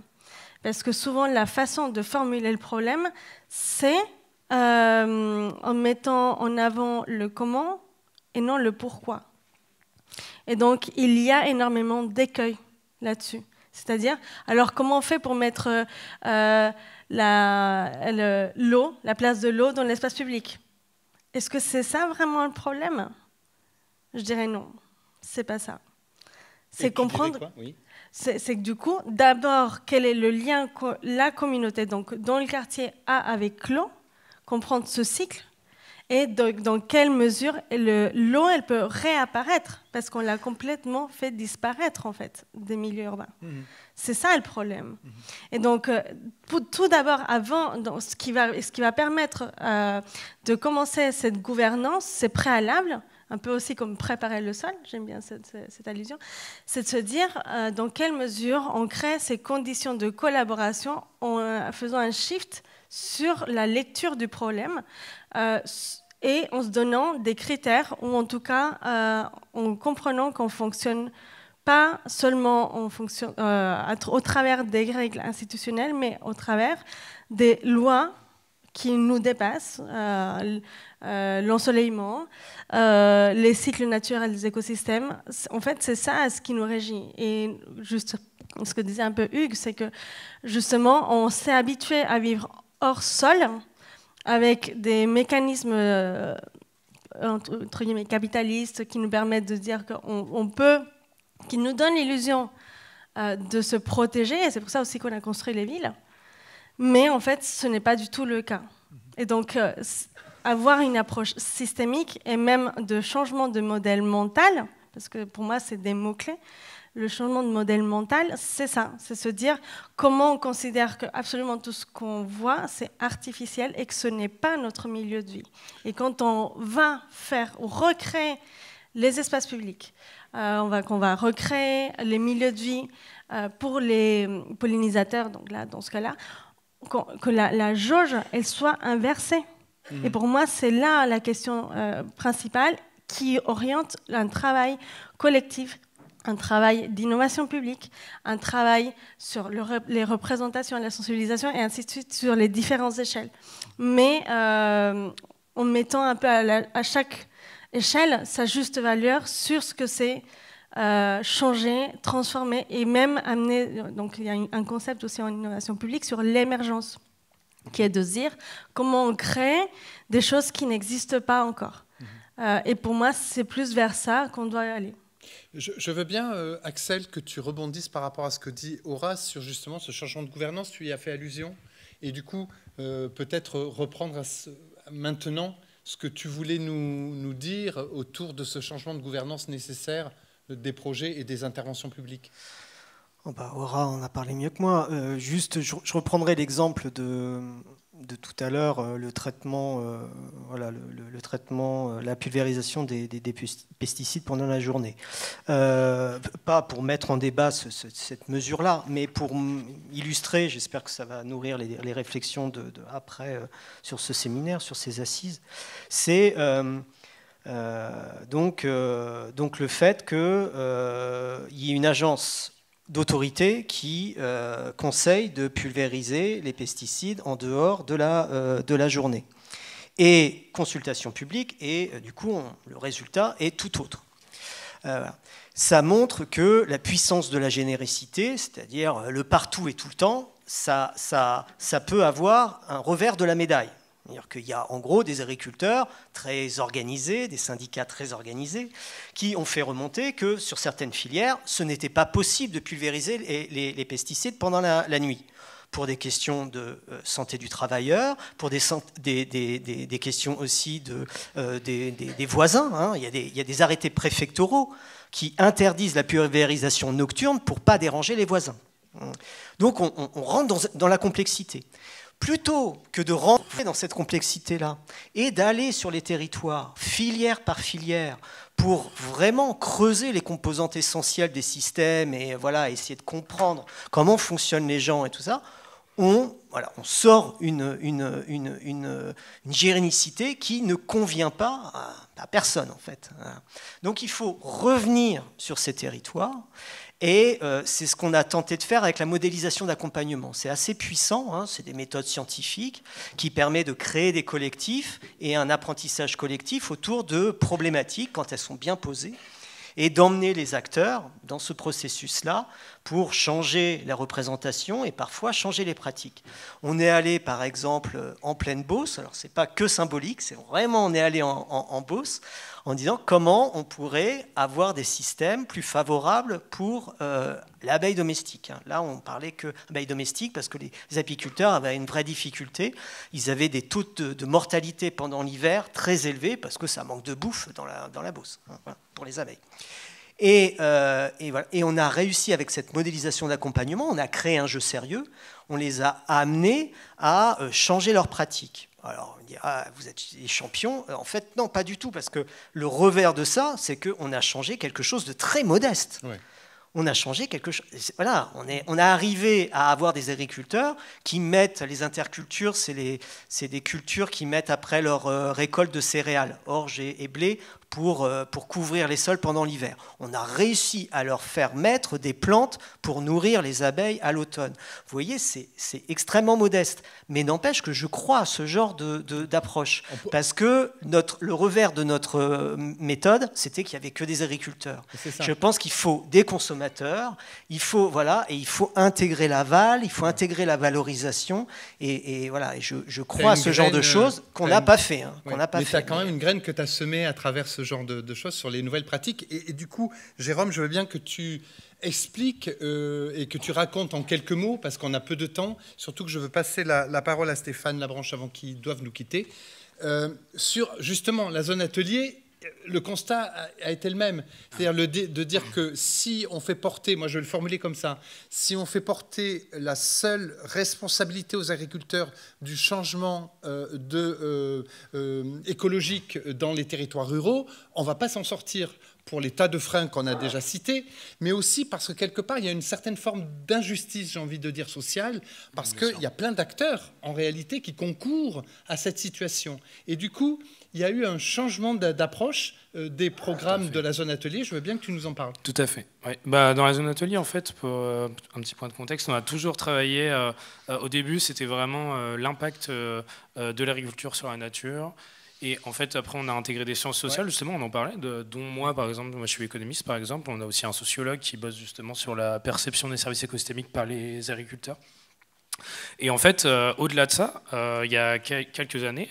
Parce que souvent, la façon de formuler le problème, c'est en mettant en avant le comment et non le pourquoi. Et donc, il y a énormément d'écueils là-dessus. C'est-à-dire, alors comment on fait pour mettre la place de l'eau dans l'espace public? Est-ce que c'est ça vraiment le problème? Je dirais non, c'est pas ça. C'est comprendre. Oui. C'est que du coup, d'abord, quel est le lien que la communauté, donc dans le quartier, a avec l'eau, comprendre ce cycle, et dans quelle mesure l'eau, elle peut réapparaître, parce qu'on l'a complètement fait disparaître, en fait, des milieux urbains. Mmh. C'est ça le problème. Mmh. Et donc, tout d'abord, avant, ce qui va permettre de commencer cette gouvernance, c'est préalable, un peu aussi comme préparer le sol, j'aime bien cette allusion, c'est de se dire dans quelle mesure on crée ces conditions de collaboration en faisant un shift sur la lecture du problème et en se donnant des critères, ou en tout cas en comprenant qu'on fonctionne pas seulement au travers des règles institutionnelles, mais au travers des lois qui nous dépassent, l'ensoleillement, les cycles naturels des écosystèmes. En fait, c'est ça ce qui nous régit. Et juste ce que disait un peu Hugues, c'est que justement, on s'est habitué à vivre hors sol, avec des mécanismes entre guillemets capitalistes qui nous permettent de dire qu'on peut, qui nous donnent l'illusion de se protéger, et c'est pour ça aussi qu'on a construit les villes, mais en fait ce n'est pas du tout le cas. Et donc avoir une approche systémique et même de changement de modèle mental, parce que pour moi c'est des mots-clés, le changement de modèle mental, c'est ça, c'est se dire comment on considère que absolument tout ce qu'on voit, c'est artificiel et que ce n'est pas notre milieu de vie. Et quand on va faire ou recréer les espaces publics, qu'on va recréer les milieux de vie pour les pollinisateurs, donc là, dans ce cas-là, que la jauge, elle soit inversée. Et pour moi, c'est là la question principale qui oriente un travail collectif, un travail d'innovation publique, un travail sur les représentations, la sensibilisation et ainsi de suite sur les différentes échelles. Mais en mettant un peu à chaque échelle sa juste valeur sur ce que c'est changer, transformer et même amener. Donc il y a un concept aussi en innovation publique sur l'émergence, qui est de se dire comment on crée des choses qui n'existent pas encore. Et pour moi, c'est plus vers ça qu'on doit aller. Je veux bien, Axel, que tu rebondisses par rapport à ce que dit Horace sur justement ce changement de gouvernance. Tu y as fait allusion. Et du coup, peut-être reprendre maintenant ce que tu voulais nous dire autour de ce changement de gouvernance nécessaire des projets et des interventions publiques. Aura en a parlé mieux que moi. Juste, je reprendrai l'exemple de tout à l'heure, le traitement, le traitement, la pulvérisation des pesticides pendant la journée. Pas pour mettre en débat cette mesure-là, mais pour illustrer, j'espère que ça va nourrir les réflexions après sur ce séminaire, sur ces assises, c'est donc le fait qu'il y ait une agence d'autorité qui conseille de pulvériser les pesticides en dehors de la journée. Et consultation publique, et du coup, le résultat est tout autre. Ça montre que la puissance de la générosité, c'est-à-dire le partout et tout le temps, ça peut avoir un revers de la médaille. C'est-à-dire qu'il y a en gros des agriculteurs très organisés, des syndicats très organisés, qui ont fait remonter que sur certaines filières, ce n'était pas possible de pulvériser les pesticides pendant la nuit, pour des questions de santé du travailleur, pour des questions aussi des voisins. Hein. Il y a des arrêtés préfectoraux qui interdisent la pulvérisation nocturne pour ne pas déranger les voisins. Donc on rentre dans la complexité. Plutôt que de rentrer dans cette complexité-là et d'aller sur les territoires, filière par filière, pour vraiment creuser les composantes essentielles des systèmes et essayer de comprendre comment fonctionnent les gens et tout ça, on sort une gérénicité qui ne convient pas à personne, en fait. Donc il faut revenir sur ces territoires. Et c'est ce qu'on a tenté de faire avec la modélisation d'accompagnement. C'est assez puissant, hein, c'est des méthodes scientifiques qui permettent de créer des collectifs et un apprentissage collectif autour de problématiques quand elles sont bien posées et d'emmener les acteurs dans ce processus-là pour changer la représentation et parfois changer les pratiques. On est allé, par exemple, en pleine Beauce. Alors, ce n'est pas que symbolique, c'est vraiment on est allé en Beauce en disant comment on pourrait avoir des systèmes plus favorables pour l'abeille domestique. Là, on parlait que l'abeille domestique parce que les apiculteurs avaient une vraie difficulté. Ils avaient des taux de mortalité pendant l'hiver très élevés parce que ça manque de bouffe dans la Beauce, pour les abeilles. Et on a réussi avec cette modélisation d'accompagnement, on a créé un jeu sérieux, on les a amenés à changer leurs pratiques. Alors, on dit, vous êtes des champions. En fait, non, pas du tout, parce que le revers de ça, c'est qu'on a changé quelque chose de très modeste. Ouais. on a changé quelque chose. Voilà, on est arrivé à avoir des agriculteurs qui mettent les intercultures, c'est des cultures qui mettent après leur récolte de céréales, orge et blé, pour couvrir les sols pendant l'hiver. On a réussi à leur faire mettre des plantes pour nourrir les abeilles à l'automne. Vous voyez, c'est extrêmement modeste. Mais n'empêche que je crois à ce genre d'approche. Parce que le revers de notre méthode, c'était qu'il n'y avait que des agriculteurs. Je pense qu'il faut des consommateurs, il faut intégrer l'aval, il faut intégrer la valorisation. Et voilà, et je crois à ce genre de choses qu'on n'a pas fait. Mais tu as quand même une graine que tu as semée à travers ce genre de choses sur les nouvelles pratiques. Et du coup, Jérôme, je veux bien que tu expliques et que tu racontes en quelques mots, parce qu'on a peu de temps, surtout que je veux passer la parole à Stéphane Labranche avant qu'ils doivent nous quitter, sur justement la zone atelier. Le constat a été le même, c'est-à-dire de dire que si on fait porter, moi je vais le formuler comme ça, si on fait porter la seule responsabilité aux agriculteurs du changement écologique dans les territoires ruraux, on ne va pas s'en sortir pour les tas de freins qu'on a déjà cités, mais aussi parce que quelque part il y a une certaine forme d'injustice, j'ai envie de dire, sociale, parce qu'il y a plein d'acteurs en réalité qui concourent à cette situation. Et du coup, il y a eu un changement d'approche des programmes de la zone atelier. Je veux bien que tu nous en parles. Tout à fait. Ouais. Dans la zone atelier, en fait, pour un petit point de contexte, on a toujours travaillé. Au début, c'était vraiment l'impact de l'agriculture sur la nature. Et en fait, après, on a intégré des sciences sociales, justement, on en parlait, dont moi, par exemple, moi je suis économiste, par exemple. On a aussi un sociologue qui bosse justement sur la perception des services écosystémiques par les agriculteurs. Et en fait, au-delà de ça, il y a quelques années,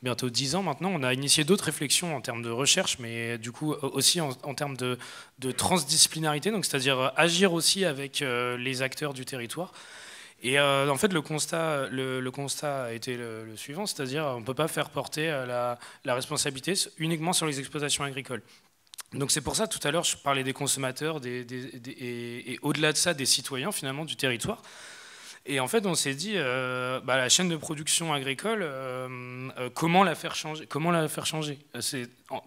bientôt 10 ans maintenant, on a initié d'autres réflexions en termes de recherche, mais du coup aussi en termes de transdisciplinarité, donc c'est-à-dire agir aussi avec les acteurs du territoire. Et en fait, le constat a été le suivant, c'est-à-dire on ne peut pas faire porter la responsabilité uniquement sur les exploitations agricoles. Donc c'est pour ça, tout à l'heure, je parlais des consommateurs et au-delà de ça, des citoyens finalement du territoire. Et en fait, on s'est dit, la chaîne de production agricole, comment la faire changer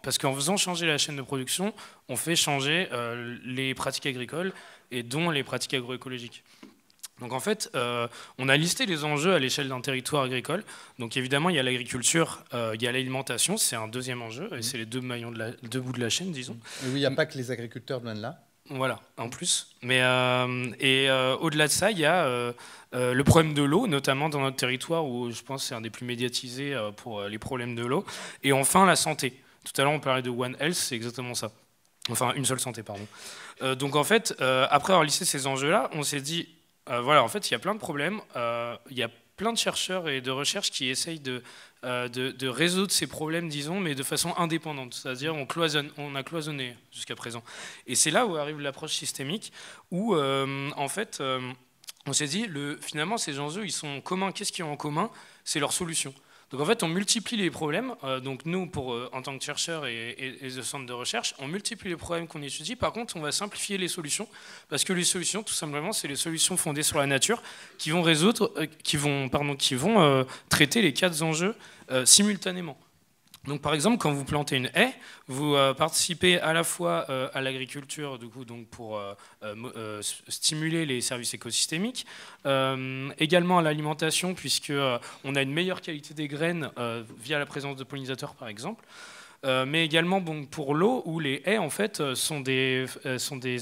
Parce qu'en faisant changer la chaîne de production, on fait changer les pratiques agricoles, et dont les pratiques agroécologiques. Donc en fait, on a listé les enjeux à l'échelle d'un territoire agricole. Donc évidemment, il y a l'agriculture, il y a l'alimentation, c'est un deuxième enjeu, et c'est les deux bouts de la chaîne, disons. Et oui, il n'y a pas que les agriculteurs de là. Voilà, en plus. Mais au-delà de ça, il y a le problème de l'eau, notamment dans notre territoire, où je pense que c'est un des plus médiatisés pour les problèmes de l'eau. Et enfin, la santé. Tout à l'heure, on parlait de One Health, c'est exactement ça. Enfin, une seule santé, pardon. Donc en fait, après avoir listé ces enjeux-là, on s'est dit, voilà, en fait, il y a plein de problèmes. Il y a plein de chercheurs et de recherches qui essayent de résoudre ces problèmes, disons, mais de façon indépendante. C'est-à-dire on a cloisonné jusqu'à présent. Et c'est là où arrive l'approche systémique, où en fait, on s'est dit, finalement, ces enjeux, ils sont communs. Qu'est-ce qu'ils ont en commun? C'est leur solution. Donc en fait, on multiplie les problèmes. Donc nous, en tant que chercheurs et de centres de recherche, on multiplie les problèmes qu'on étudie. Par contre, on va simplifier les solutions, parce que les solutions, tout simplement, c'est les solutions fondées sur la nature qui vont traiter les 4 enjeux simultanément. Donc par exemple, quand vous plantez une haie, vous participez à la fois à l'agriculture, du coup, donc pour stimuler les services écosystémiques, également à l'alimentation, puisque on a une meilleure qualité des graines via la présence de pollinisateurs, par exemple. Mais également pour l'eau, où les haies en fait sont des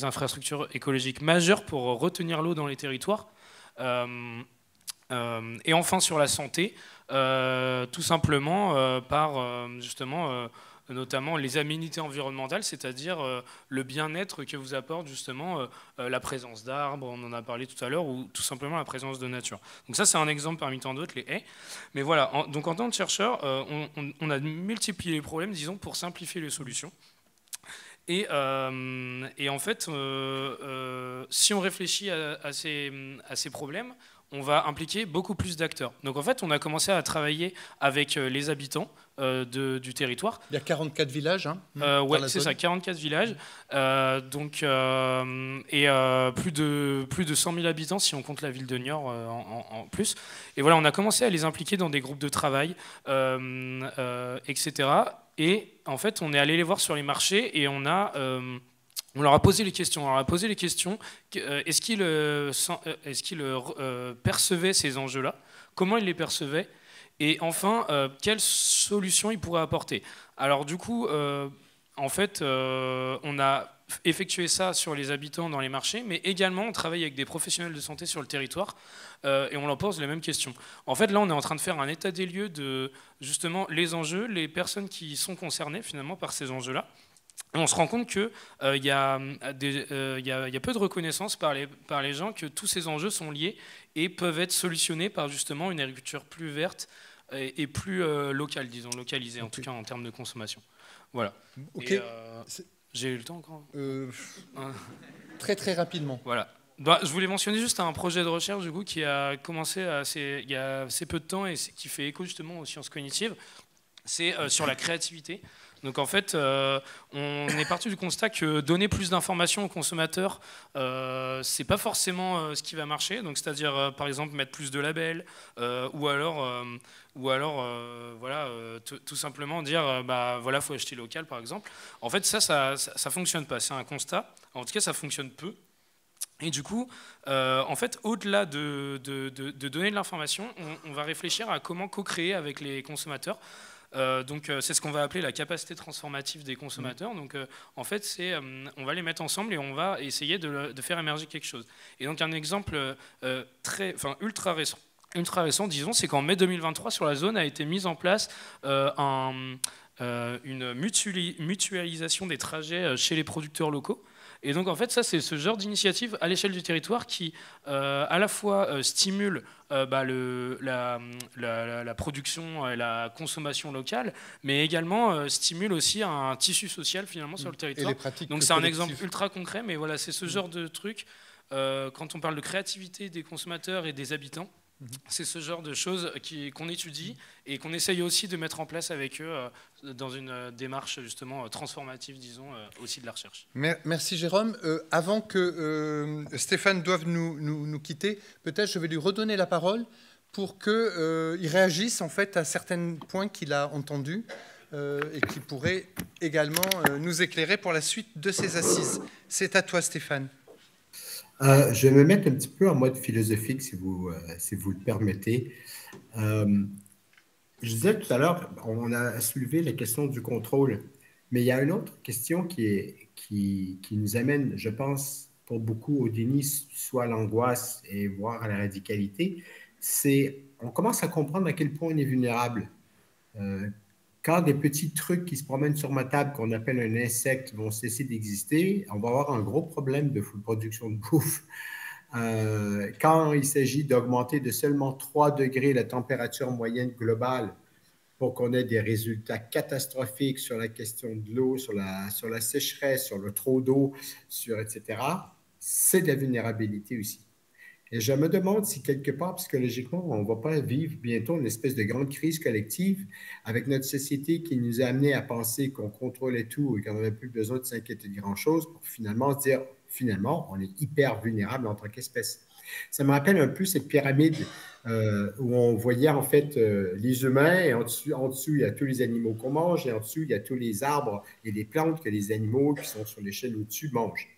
infrastructures écologiques majeures pour retenir l'eau dans les territoires. Et enfin sur la santé, tout simplement par justement notamment les aménités environnementales, c'est-à-dire le bien-être que vous apporte justement la présence d'arbres, on en a parlé tout à l'heure, ou tout simplement la présence de nature. Donc ça, c'est un exemple parmi tant d'autres, les haies. Mais voilà, donc en tant que chercheur, on a multiplié les problèmes, disons, pour simplifier les solutions. Et en fait, si on réfléchit à ces problèmes, on va impliquer beaucoup plus d'acteurs. Donc en fait, on a commencé à travailler avec les habitants du territoire. Il y a 44 villages. Ouais, c'est ça, 44 villages. Plus de 100 000 habitants si on compte la ville de Niort en plus. Et voilà, on a commencé à les impliquer dans des groupes de travail, etc. Et en fait, on est allé les voir sur les marchés et on a On leur a posé les questions. Est-ce qu'ils percevaient ces enjeux-là? Comment ils les percevaient? Et enfin, quelles solutions ils pourraient apporter? Alors du coup, en fait, on a effectué ça sur les habitants dans les marchés, mais également on travaille avec des professionnels de santé sur le territoire et on leur pose les mêmes questions. En fait, là, on est en train de faire un état des lieux de justement les enjeux, les personnes qui sont concernées finalement par ces enjeux-là. Et on se rend compte qu'il y a peu de reconnaissance par les gens que tous ces enjeux sont liés et peuvent être solutionnés par justement une agriculture plus verte et plus locale, disons, localisée, en tout cas en termes de consommation. Voilà. Ok. J'ai eu le temps encore Très très rapidement. Voilà. Bah, je voulais mentionner juste un projet de recherche du coup, qui a commencé il y a assez peu de temps et qui fait écho justement aux sciences cognitives. C'est sur la créativité. Donc en fait, on est parti du constat que donner plus d'informations aux consommateurs, c'est pas forcément ce qui va marcher. Donc c'est-à-dire par exemple mettre plus de labels, ou alors voilà, tout simplement dire bah voilà, faut acheter local par exemple. En fait ça fonctionne pas. C'est un constat. En tout cas, ça fonctionne peu. Et du coup, en fait, au-delà de donner de l'information, on va réfléchir à comment co-créer avec les consommateurs. Donc c'est ce qu'on va appeler la capacité transformative des consommateurs. Donc en fait, on va les mettre ensemble et on va essayer de faire émerger quelque chose. Et donc un exemple ultra récent, disons, c'est qu'en mai 2023, sur la zone a été mise en place une mutualisation des trajets chez les producteurs locaux. Et donc en fait, ça c'est ce genre d'initiative à l'échelle du territoire qui à la fois stimule la production et la consommation locale, mais également stimule aussi un tissu social finalement sur le territoire. Et les pratiques donc c'est un exemple ultra concret, mais voilà, c'est ce genre de truc. Quand on parle de créativité des consommateurs et des habitants, c'est ce genre de choses qu'on étudie et qu'on essaye aussi de mettre en place avec eux dans une démarche justement transformative, disons, aussi de la recherche. Merci Jérôme. Avant que Stéphane doive nous quitter, peut-être je vais lui redonner la parole pour qu'il réagisse en fait à certains points qu'il a entendus et qui pourraient également nous éclairer pour la suite de ces assises. C'est à toi Stéphane. Je vais me mettre un petit peu en mode philosophique, si vous le permettez. Je disais tout à l'heure, on a soulevé la question du contrôle, mais il y a une autre question qui nous amène, je pense, pour beaucoup au déni, soit à l'angoisse et voire à la radicalité, c'est on commence à comprendre à quel point on est vulnérable. Quand des petits trucs qui se promènent sur ma table, qu'on appelle un insecte, vont cesser d'exister, on va avoir un gros problème de production de bouffe. Quand il s'agit d'augmenter de seulement 3 degrés la température moyenne globale pour qu'on ait des résultats catastrophiques sur la question de l'eau, sur la sécheresse, sur le trop d'eau, etc., c'est de la vulnérabilité aussi. Et je me demande si quelque part, psychologiquement, on ne va pas vivre bientôt une espèce de grande crise collective avec notre société qui nous a amené à penser qu'on contrôlait tout et qu'on n'avait plus besoin de s'inquiéter de grand-chose pour finalement se dire, finalement, on est hyper vulnérable en tant qu'espèce. Ça me rappelle un peu cette pyramide où on voyait en fait les humains et en dessous, il y a tous les animaux qu'on mange et en dessous, il y a tous les arbres et les plantes que les animaux qui sont sur l'échelle au-dessus mangent.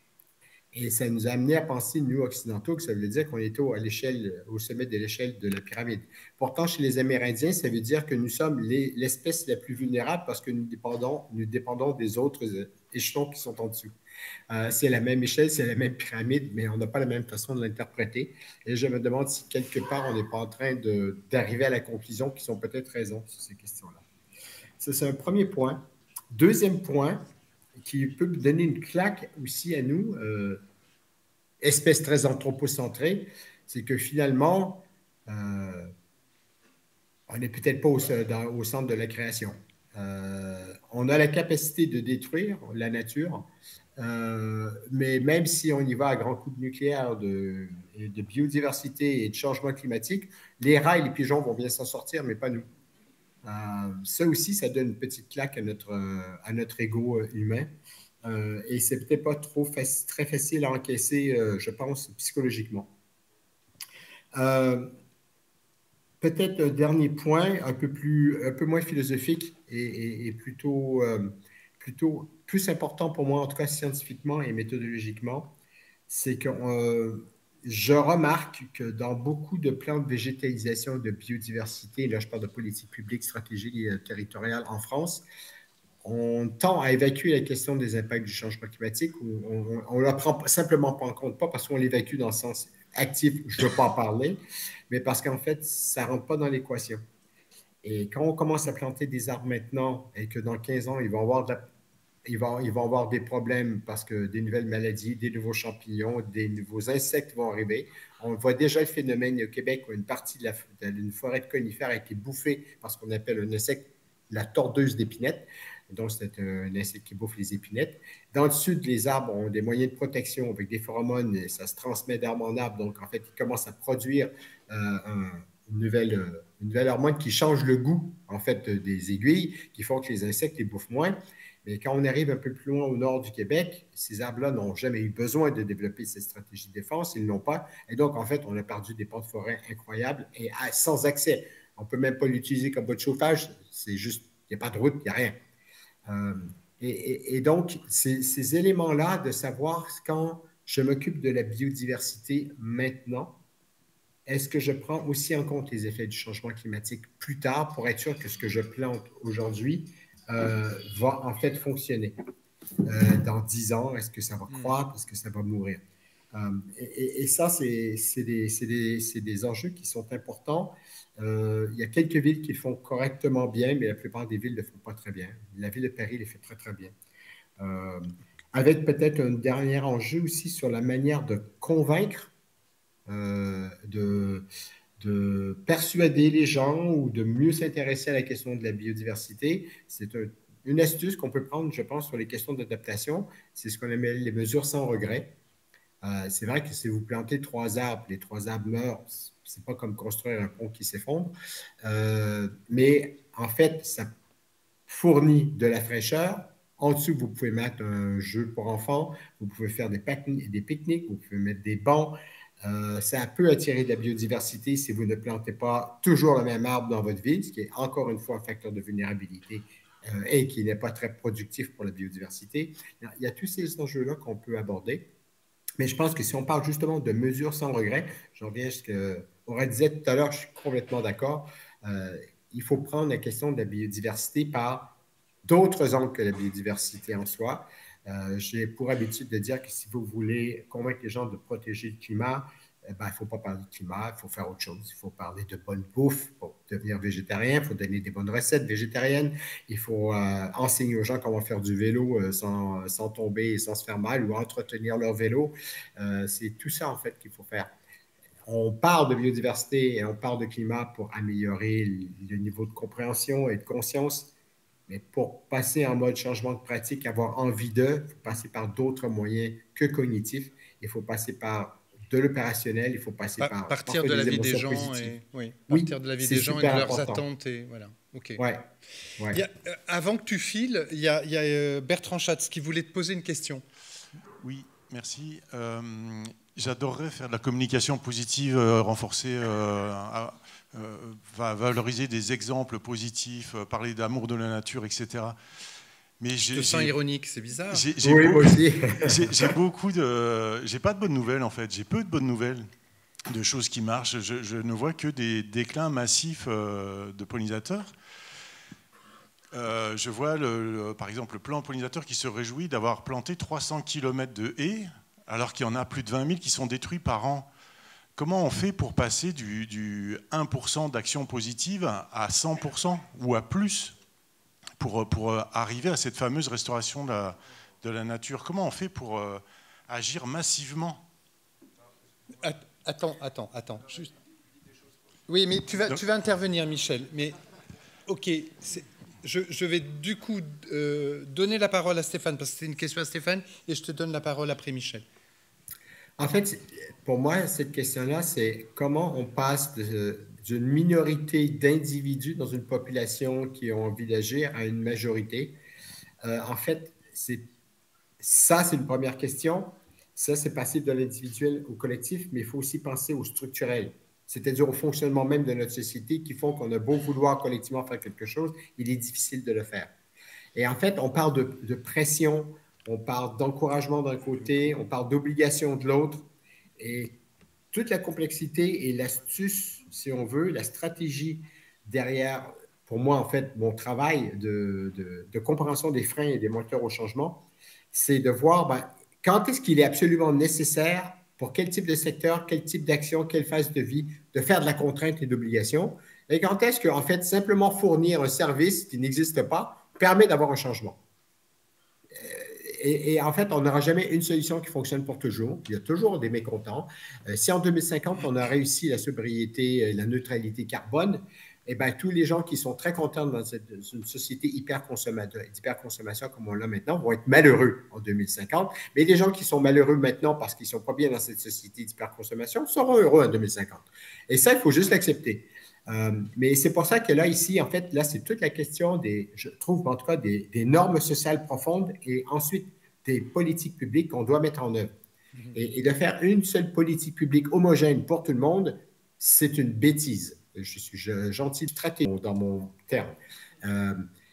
Et ça nous a amené à penser, nous, occidentaux, que ça veut dire qu'on est au sommet de l'échelle de la pyramide. Pourtant, chez les Amérindiens, ça veut dire que nous sommes l'espèce la plus vulnérable parce que nous dépendons des autres échelons qui sont en dessous. C'est la même échelle, c'est la même pyramide, mais on n'a pas la même façon de l'interpréter. Et je me demande si quelque part, on n'est pas en train d'arriver à la conclusion qu'ils ont peut-être raison sur ces questions-là. Ça, c'est un premier point. Deuxième point, qui peut donner une claque aussi à nous, espèce très anthropocentrée, c'est que finalement, on n'est peut-être pas au centre de la création. On a la capacité de détruire la nature, mais même si on y va à grands coups de nucléaire, de biodiversité et de changement climatique, les rats et les pigeons vont bien s'en sortir, mais pas nous. Ça aussi, ça donne une petite claque à notre ego humain. Et c'est peut-être pas très facile à encaisser, je pense, psychologiquement. Peut-être un dernier point, un peu moins philosophique et plutôt plutôt plus important pour moi, en tout cas scientifiquement et méthodologiquement, c'est que je remarque que dans beaucoup de plans de végétalisation, de biodiversité, là je parle de politique publique, stratégie territoriale en France, on tend à évacuer la question des impacts du changement climatique. On ne la prend simplement pas en compte, pas parce qu'on l'évacue dans le sens actif, je ne veux pas en parler, mais parce qu'en fait, ça ne rentre pas dans l'équation. Et quand on commence à planter des arbres maintenant et que dans 15 ans, ils vont avoir des problèmes parce que des nouvelles maladies, des nouveaux champignons, des nouveaux insectes vont arriver. On voit déjà le phénomène au Québec où une partie d'une forêt de conifères a été bouffée par ce qu'on appelle un insecte, la tordeuse d'épinette. Donc, c'est un insecte qui bouffe les épinettes. Dans le sud, les arbres ont des moyens de protection avec des phéromones et ça se transmet d'arbre en arbre. Donc, en fait, ils commencent à produire une nouvelle hormone qui change le goût, en fait, des aiguilles, qui font que les insectes les bouffent moins. Mais quand on arrive un peu plus loin au nord du Québec, ces arbres-là n'ont jamais eu besoin de développer cette stratégie de défense. Ils ne l'ont pas. Et donc, en fait, on a perdu des pans de forêt incroyables et sans accès. On ne peut même pas l'utiliser comme bois de chauffage. C'est juste, il n'y a pas de route, il n'y a rien. Et donc, ces éléments-là de savoir quand je m'occupe de la biodiversité maintenant, est-ce que je prends aussi en compte les effets du changement climatique plus tard pour être sûr que ce que je plante aujourd'hui va en fait fonctionner? Dans 10 ans, est-ce que ça va croître? Est-ce que ça va mourir? Et ça, c'est des enjeux qui sont importants. Il y a quelques villes qui le font correctement bien, mais la plupart des villes ne le font pas très bien. La ville de Paris le fait très, très bien. Avec peut-être un dernier enjeu aussi sur la manière de convaincre, de persuader les gens ou de mieux s'intéresser à la question de la biodiversité. C'est une astuce qu'on peut prendre, je pense, sur les questions d'adaptation. C'est ce qu'on appelle les mesures sans regret. C'est vrai que si vous plantez 3 arbres, les 3 arbres meurent, c'est pas comme construire un pont qui s'effondre. Mais en fait, ça fournit de la fraîcheur. En dessous, vous pouvez mettre un jeu pour enfants, vous pouvez faire des pique-niques, vous pouvez mettre des bancs. Ça peut attirer de la biodiversité si vous ne plantez pas toujours le même arbre dans votre ville, ce qui est encore une fois un facteur de vulnérabilité et qui n'est pas très productif pour la biodiversité. Il y a tous ces enjeux-là qu'on peut aborder. Mais je pense que si on parle justement de mesures sans regret, je reviens à ce qu'Aura disait tout à l'heure, je suis complètement d'accord. Il faut prendre la question de la biodiversité par d'autres angles que la biodiversité en soi. J'ai pour habitude de dire que si vous voulez convaincre les gens de protéger le climat, il ne faut pas parler de climat, il faut faire autre chose. Il faut parler de bonne bouffe pour devenir végétarien, il faut donner des bonnes recettes végétariennes, il faut enseigner aux gens comment faire du vélo sans tomber et sans se faire mal ou entretenir leur vélo. C'est tout ça, en fait, qu'il faut faire. On parle de biodiversité et on parle de climat pour améliorer le niveau de compréhension et de conscience. Mais pour passer en mode changement de pratique, avoir envie il faut passer par d'autres moyens que cognitifs. Il faut passer par de l'opérationnel, il faut passer par partir de la vie des gens partir de la vie des gens et de leurs attentes et voilà. Ok. Ouais. Avant que tu files, il y a Bertrand Schatz qui voulait te poser une question. Oui, merci. J'adorerais faire de la communication positive, renforcer, valoriser des exemples positifs, parler d'amour de la nature, etc. Mais je te sens ironique, c'est bizarre. Oui, moi aussi. J'ai pas de bonnes nouvelles en fait. J'ai peu de bonnes nouvelles de choses qui marchent. Je ne vois que des déclins massifs de pollinisateurs. Je vois par exemple le plan pollinisateur qui se réjouit d'avoir planté 300 km de haies, alors qu'il y en a plus de 20 000 qui sont détruits par an. Comment on fait pour passer du 1% d'action positive à 100% ou à plus pour arriver à cette fameuse restauration de la nature? Comment on fait pour agir massivement? Attends. Juste. Oui, mais tu vas intervenir, Michel. Mais ok, je vais du coup donner la parole à Stéphane, parce que c'est une question à Stéphane, et je te donne la parole après Michel. En fait, pour moi, cette question-là, c'est comment on passe d'une minorité d'individus dans une population qui ont envie d'agir à une majorité. En fait, c'est une première question. Ça, c'est passer de l'individuel au collectif, mais il faut aussi penser au structurel, c'est-à-dire au fonctionnement même de notre société qui font qu'on a beau vouloir collectivement faire quelque chose, il est difficile de le faire. Et en fait, on parle de pression, on parle d'encouragement d'un côté, on parle d'obligation de l'autre. Et toute la complexité et l'astuce, si on veut, la stratégie derrière, pour moi, en fait, mon travail de compréhension des freins et des moteurs au changement, c'est de voir quand est-ce qu'il est absolument nécessaire pour quel type de secteur, quel type d'action, quelle phase de vie, de faire de la contrainte et d'obligation. Et quand est-ce qu'en fait, simplement fournir un service qui n'existe pas permet d'avoir un changement. Et en fait, on n'aura jamais une solution qui fonctionne pour toujours. Il y a toujours des mécontents. Si en 2050, on a réussi la sobriété, la neutralité carbone, eh bien, tous les gens qui sont très contents dans une société d'hyperconsommation comme on l'a maintenant vont être malheureux en 2050. Mais les gens qui sont malheureux maintenant parce qu'ils ne sont pas bien dans cette société d'hyperconsommation seront heureux en 2050. Et ça, il faut juste l'accepter. Mais c'est pour ça que là, ici, en fait, là, c'est toute la question je trouve en tout cas, des normes sociales profondes et ensuite des politiques publiques qu'on doit mettre en œuvre. Et de faire une seule politique publique homogène pour tout le monde, c'est une bêtise. Je suis gentil stratégique dans mon terme.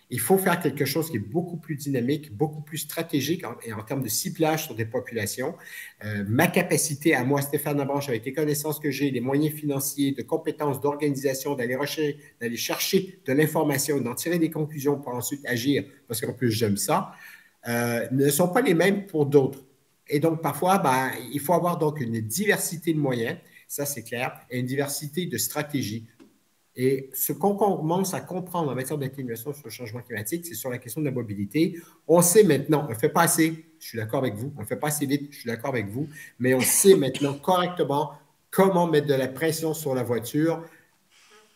Il faut faire quelque chose qui est beaucoup plus dynamique, beaucoup plus stratégique en termes de ciblage sur des populations. Ma capacité à moi, Stéphane Labranche, avec les connaissances que j'ai, les moyens financiers, de compétences, d'organisation, d'aller chercher de l'information, d'en tirer des conclusions pour ensuite agir, parce qu'en plus j'aime ça, ne sont pas les mêmes pour d'autres. Et donc, parfois, il faut avoir donc une diversité de moyens, ça c'est clair, et une diversité de stratégies. Et ce qu'on commence à comprendre en matière d'atténuation sur le changement climatique, c'est sur la question de la mobilité. On sait maintenant, on ne fait pas assez, je suis d'accord avec vous, on ne fait pas assez vite, je suis d'accord avec vous, mais on sait maintenant correctement comment mettre de la pression sur la voiture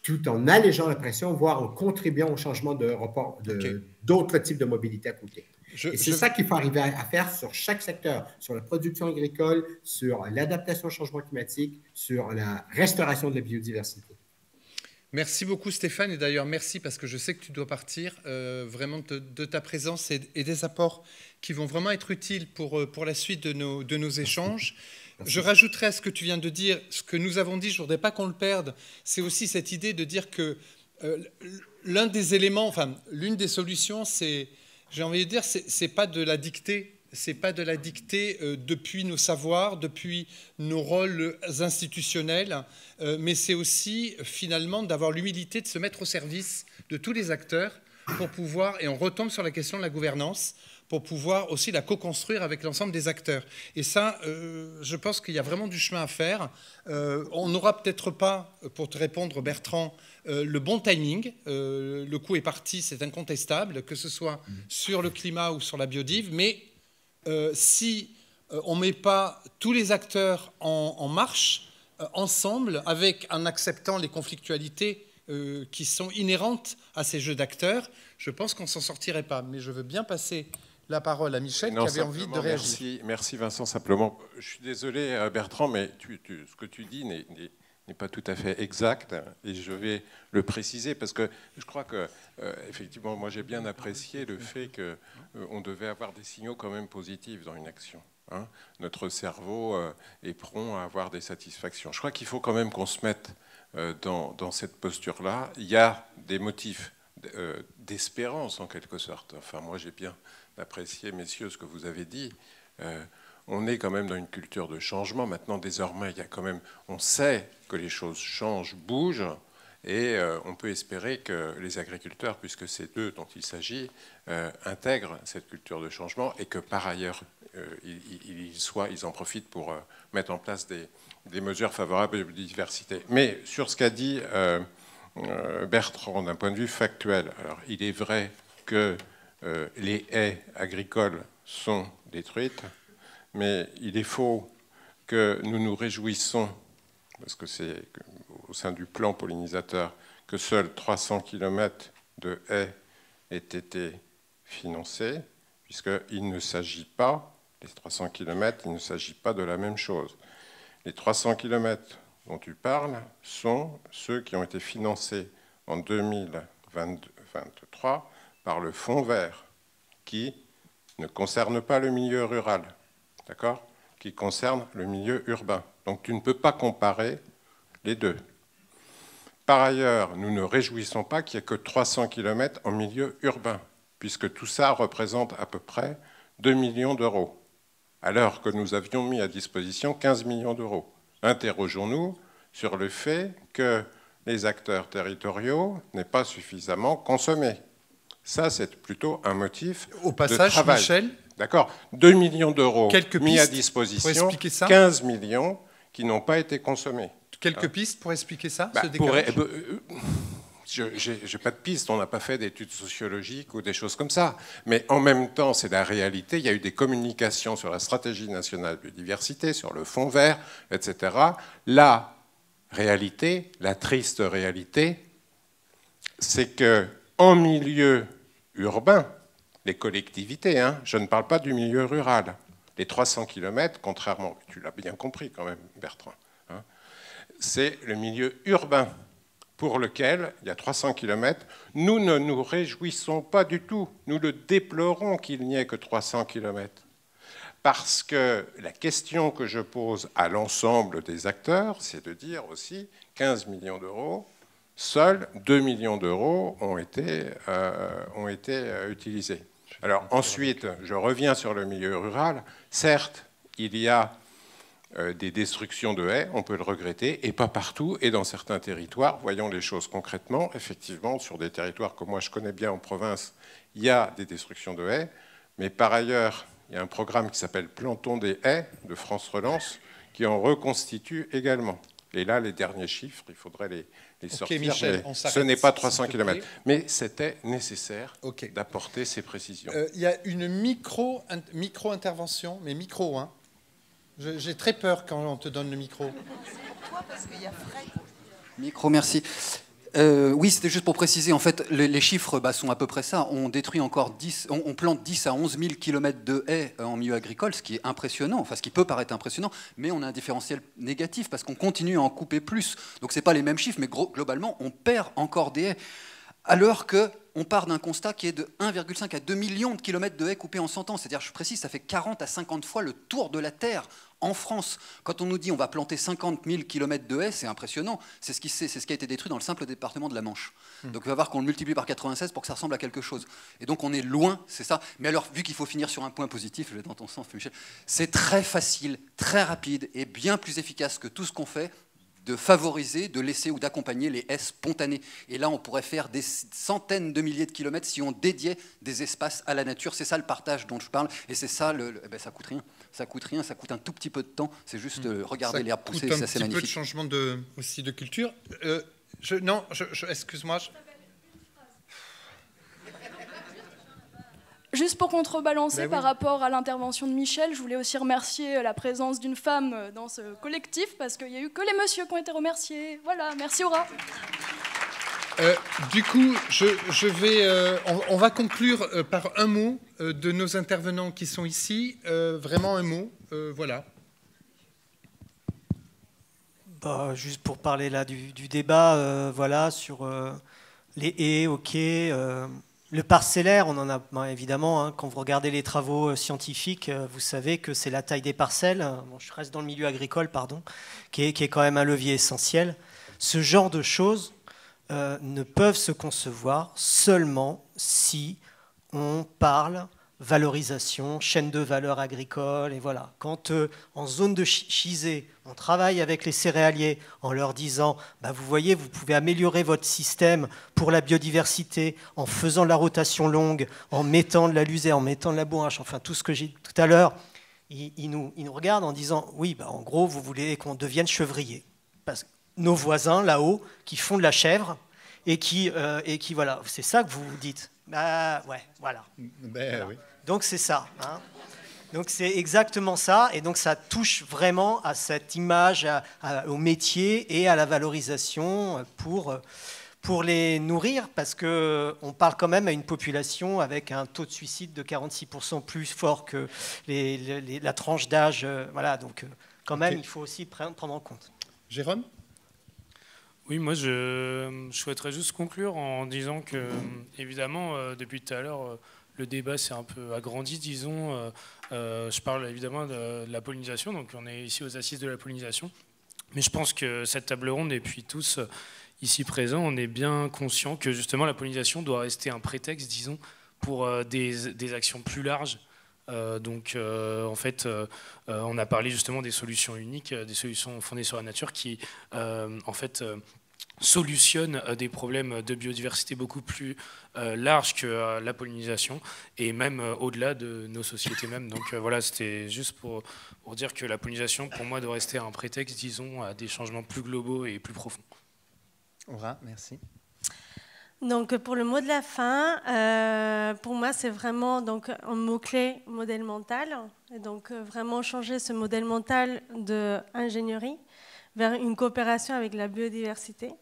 tout en allégeant la pression, voire en contribuant au changement d'autres types de mobilité à côté. Et c'est ça qu'il faut arriver à faire sur chaque secteur, sur la production agricole, sur l'adaptation au changement climatique, sur la restauration de la biodiversité. Merci beaucoup Stéphane, et d'ailleurs merci parce que je sais que tu dois partir, vraiment de ta présence et des apports qui vont vraiment être utiles pour la suite de nos échanges. Merci. Je rajouterai à ce que tu viens de dire, ce que nous avons dit, je ne voudrais pas qu'on le perde, c'est aussi cette idée de dire que l'un des éléments, enfin l'une des solutions, c'est, j'ai envie de dire, c'est pas de la dictée. C'est pas de la dictée depuis nos savoirs, depuis nos rôles institutionnels, mais c'est aussi finalement d'avoir l'humilité de se mettre au service de tous les acteurs pour pouvoir, et on retombe sur la question de la gouvernance, pour pouvoir aussi la co-construire avec l'ensemble des acteurs. Et ça, je pense qu'il y a vraiment du chemin à faire. On n'aura peut-être pas, pour te répondre Bertrand, le bon timing. Le coup est parti, c'est incontestable, que ce soit sur le climat ou sur la biodive, mais si on ne met pas tous les acteurs en marche, ensemble, en acceptant les conflictualités qui sont inhérentes à ces jeux d'acteurs, je pense qu'on ne s'en sortirait pas. Mais je veux bien passer la parole à Michel qui avait envie de réagir. Merci Vincent. Simplement, je suis désolé Bertrand, mais ce que tu dis n'est pas tout à fait exact, et je vais le préciser parce que je crois que effectivement, moi j'ai bien apprécié le fait qu'on devait avoir des signaux quand même positifs dans une action. Hein. Notre cerveau est prompt à avoir des satisfactions. Je crois qu'il faut quand même qu'on se mette dans cette posture-là. Il y a des motifs d'espérance en quelque sorte. Enfin, moi j'ai bien apprécié, messieurs, ce que vous avez dit. On est quand même dans une culture de changement. Maintenant, désormais, il y a quand même, on sait que les choses changent, bougent, et on peut espérer que les agriculteurs, puisque c'est d'eux dont il s'agit, intègrent cette culture de changement et que par ailleurs, ils en profitent pour mettre en place des mesures favorables à la biodiversité. Mais sur ce qu'a dit Bertrand, d'un point de vue factuel, alors il est vrai que les haies agricoles sont détruites, mais il est faux que nous nous réjouissons, parce que c'est au sein du plan pollinisateur, que seuls 300 km de haies aient été financés, puisqu'il ne s'agit pas, les 300 km, il ne s'agit pas de la même chose. Les 300 km dont tu parles sont ceux qui ont été financés en 2023 par le Fonds vert, qui ne concerne pas le milieu rural, d'accord, qui concerne le milieu urbain. Donc tu ne peux pas comparer les deux. Par ailleurs, nous ne réjouissons pas qu'il n'y ait que 300 km en milieu urbain. puisque tout ça représente à peu près 2 millions d'euros, alors que nous avions mis à disposition 15 millions d'euros. Interrogeons-nous sur le fait que les acteurs territoriaux n'aient pas suffisamment consommé. Ça, c'est plutôt un motif Au passage, de travail. Michel, D'accord. 2 millions d'euros mis à pour disposition, expliquer ça 15 millions qui n'ont pas été consommés. quelques pistes pour expliquer ça, Bah, ce décalage je n'ai pas de piste, on n'a pas fait d'études sociologiques ou des choses comme ça. Mais en même temps, c'est la réalité. Il y a eu des communications sur la stratégie nationale biodiversité, sur le fonds vert, etc. La réalité, la triste réalité, c'est qu'en milieu urbain, les collectivités, hein, je ne parle pas du milieu rural, les 300 km, contrairement, tu l'as bien compris quand même, Bertrand, hein, c'est le milieu urbain pour lequel, il y a 300 km, nous ne nous réjouissons pas du tout. Nous le déplorons qu'il n'y ait que 300 km. Parce que la question que je pose à l'ensemble des acteurs, c'est de dire aussi 15 millions d'euros, seuls 2 millions d'euros ont été utilisés. Alors ensuite, je reviens sur le milieu rural. Certes, il y a des destructions de haies, on peut le regretter, et pas partout, et dans certains territoires. Voyons les choses concrètement. Effectivement, sur des territoires que moi je connais bien en province, il y a des destructions de haies, mais par ailleurs, il y a un programme qui s'appelle Plantons des haies de France Relance qui en reconstitue également. Et là, les derniers chiffres, il faudrait les sortir. Michel, ce n'est pas 300 km. Mais c'était nécessaire d'apporter ces précisions. Il y a une micro-intervention, mais micro, hein. J'ai très peur quand on te donne le micro. Micro, merci. Oui, c'était juste pour préciser, en fait, les chiffres sont à peu près ça. On détruit encore on plante 10 à 11 000 km de haies en milieu agricole, ce qui est impressionnant, enfin ce qui peut paraître impressionnant, mais on a un différentiel négatif parce qu'on continue à en couper plus. Donc ce n'est pas les mêmes chiffres, mais globalement, on perd encore des haies. Alors qu'on part d'un constat qui est de 1,5 à 2 millions de kilomètres de haies coupées en 100 ans. C'est-à-dire, je précise, ça fait 40 à 50 fois le tour de la Terre en France. Quand on nous dit on va planter 50 000 kilomètres de haies, c'est impressionnant. C'est ce qui a été détruit dans le simple département de la Manche. Donc il va voir qu'on le multiplie par 96 pour que ça ressemble à quelque chose. Et donc on est loin, c'est ça. Mais alors, vu qu'il faut finir sur un point positif, je vais dans ton sens, Michel, c'est très facile, très rapide et bien plus efficace que tout ce qu'on fait de favoriser, de laisser ou d'accompagner les haies spontanées. Et là, on pourrait faire des centaines de milliers de kilomètres si on dédiait des espaces à la nature. C'est ça le partage dont je parle. Et c'est ça, ça coûte rien. Ça coûte rien, ça coûte un tout petit peu de temps. C'est juste regarder l'herbe pousser, ça c'est magnifique. Un petit peu de changement aussi de culture. Excuse-moi. Juste pour contrebalancer par rapport à l'intervention de Michel, je voulais aussi remercier la présence d'une femme dans ce collectif, parce qu'il n'y a eu que les messieurs qui ont été remerciés. Voilà, merci Aura. Du coup, on va conclure par un mot de nos intervenants qui sont ici. Vraiment un mot, voilà. Juste pour parler là du débat, voilà, sur les haies, ok. Le parcellaire, on en a évidemment, hein, quand vous regardez les travaux scientifiques, vous savez que c'est la taille des parcelles, bon, je reste dans le milieu agricole, pardon, qui est quand même un levier essentiel. Ce genre de choses ne peuvent se concevoir seulement si on parle valorisation, chaîne de valeur agricole, et voilà. Quand en zone de Chizé, on travaille avec les céréaliers en leur disant, vous voyez, vous pouvez améliorer votre système pour la biodiversité en faisant de la rotation longue, en mettant de la luzerne, en mettant de la bourrache, enfin tout ce que j'ai dit tout à l'heure, ils nous regardent en disant, oui, en gros, vous voulez qu'on devienne chevrier. Parce que nos voisins là-haut qui font de la chèvre et qui voilà, c'est ça que vous vous dites. Ouais, voilà. Voilà. Oui. Donc c'est ça. Hein. Donc c'est exactement ça. Et donc ça touche vraiment à cette image, au métier et à la valorisation pour les nourrir, parce qu'on parle quand même à une population avec un taux de suicide de 46% plus fort que la tranche d'âge. Voilà, donc quand même, il faut aussi prendre en compte. Jérôme ? Oui, moi je souhaiterais juste conclure en disant que, évidemment, depuis tout à l'heure, le débat s'est un peu agrandi, disons. Je parle évidemment de la pollinisation, donc on est ici aux assises de la pollinisation. Mais je pense que cette table ronde, et puis tous ici présents, on est bien conscients que justement la pollinisation doit rester un prétexte, disons, pour des actions plus larges. En fait, on a parlé justement des solutions uniques, des solutions fondées sur la nature qui, en fait, solutionnent des problèmes de biodiversité beaucoup plus larges que la pollinisation et même au-delà de nos sociétés même. Donc voilà, c'était juste pour dire que la pollinisation, pour moi, doit rester un prétexte, disons, à des changements plus globaux et plus profonds. Aura, merci. Donc pour le mot de la fin, pour moi c'est vraiment donc un mot-clé modèle mental. Et donc vraiment changer ce modèle mental d'ingénierie vers une coopération avec la biodiversité,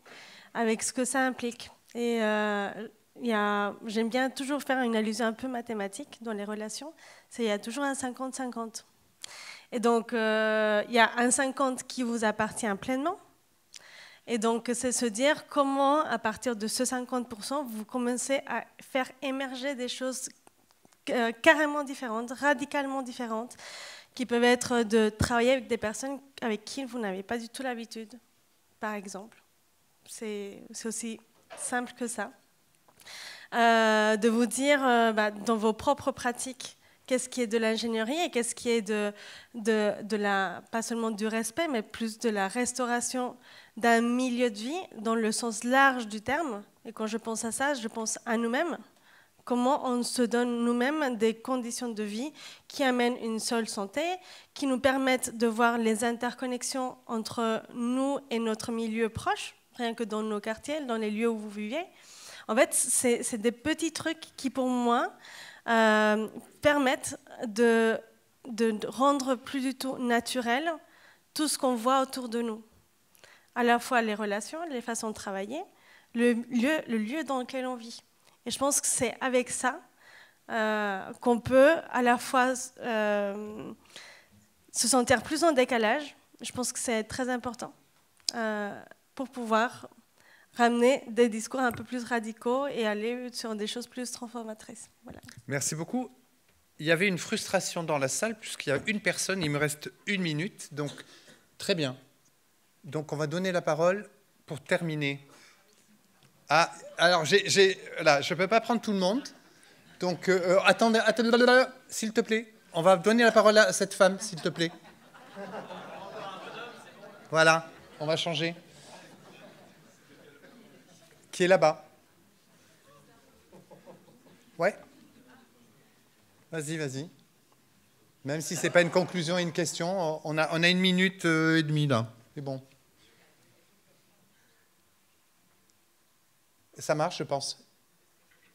avec ce que ça implique. Et j'aime bien toujours faire une allusion un peu mathématique dans les relations, il y a toujours un 50-50. Et donc il y a un 50 qui vous appartient pleinement. Et donc, c'est se dire comment, à partir de ce 50%, vous commencez à faire émerger des choses carrément différentes, radicalement différentes, qui peuvent être de travailler avec des personnes avec qui vous n'avez pas du tout l'habitude, par exemple. C'est aussi simple que ça. De vous dire, dans vos propres pratiques, qu'est-ce qui est de l'ingénierie et qu'est-ce qui est pas seulement du respect, mais plus de la restauration d'un milieu de vie dans le sens large du terme. Et quand je pense à ça, je pense à nous-mêmes. Comment on se donne nous-mêmes des conditions de vie qui amènent une seule santé, qui nous permettent de voir les interconnexions entre nous et notre milieu proche, rien que dans nos quartiers, dans les lieux où vous vivez. En fait, c'est des petits trucs qui, pour moi, permettent de rendre plus du tout naturel tout ce qu'on voit autour de nous. À la fois les relations, les façons de travailler, le lieu dans lequel on vit. Et je pense que c'est avec ça qu'on peut à la fois se sentir plus en décalage. Je pense que c'est très important pour pouvoir ramener des discours un peu plus radicaux et aller sur des choses plus transformatrices. Voilà. Merci beaucoup. Il y avait une frustration dans la salle puisqu'il y a une personne, il me reste 1 minute, donc très bien. Donc on va donner la parole pour terminer. Ah, alors là, je ne peux pas prendre tout le monde. Donc attendez, s'il te plaît. On va donner la parole à cette femme, s'il te plaît. Voilà, on va changer. Qui est là-bas? Ouais. Vas-y. Même si ce n'est pas une conclusion et une question, on a 1 minute et demie là. C'est bon. Ça marche, je pense.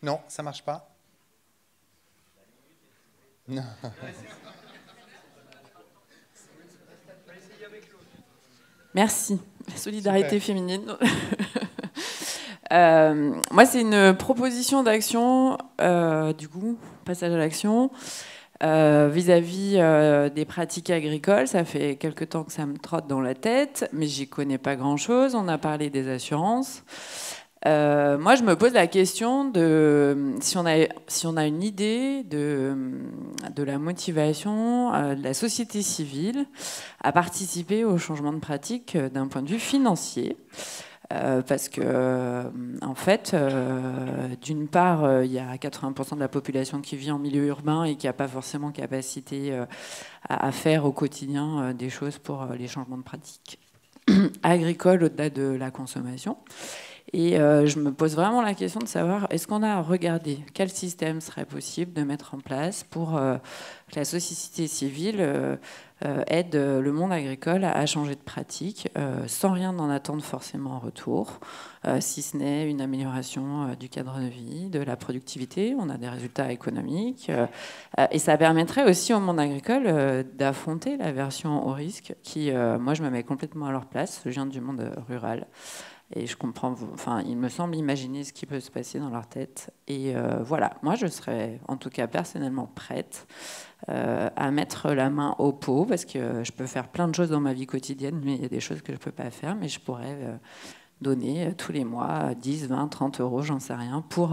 Non, ça ne marche pas. Non. Merci. Solidarité féminine. Moi, c'est une proposition d'action, du coup, passage à l'action, vis-à-vis des pratiques agricoles. Ça fait quelque temps que ça me trotte dans la tête, mais j'y connais pas grand-chose. On a parlé des assurances. Moi, je me pose la question de si on a une idée de la motivation de la société civile à participer au changement de pratique d'un point de vue financier. Parce que, en fait, d'une part, il y a 80% de la population qui vit en milieu urbain et qui n'a pas forcément capacité à faire au quotidien des choses pour les changements de pratique agricoles au-delà de la consommation. Et je me pose vraiment la question de savoir, est-ce qu'on a regardé quel système serait possible de mettre en place pour que la société civile aide le monde agricole à changer de pratique sans rien en attendre forcément en retour, si ce n'est une amélioration du cadre de vie, de la productivité. On a des résultats économiques. Et ça permettrait aussi au monde agricole d'affronter l'aversion au risque qui, moi, je me mets complètement à leur place. Je viens du monde rural. Et je comprends, enfin, il me semble imaginer ce qui peut se passer dans leur tête. Et voilà, moi, je serais en tout cas personnellement prête à mettre la main au pot, parce que je peux faire plein de choses dans ma vie quotidienne, mais il y a des choses que je ne peux pas faire, mais je pourrais donner tous les mois 10, 20, 30 euros, j'en sais rien, pour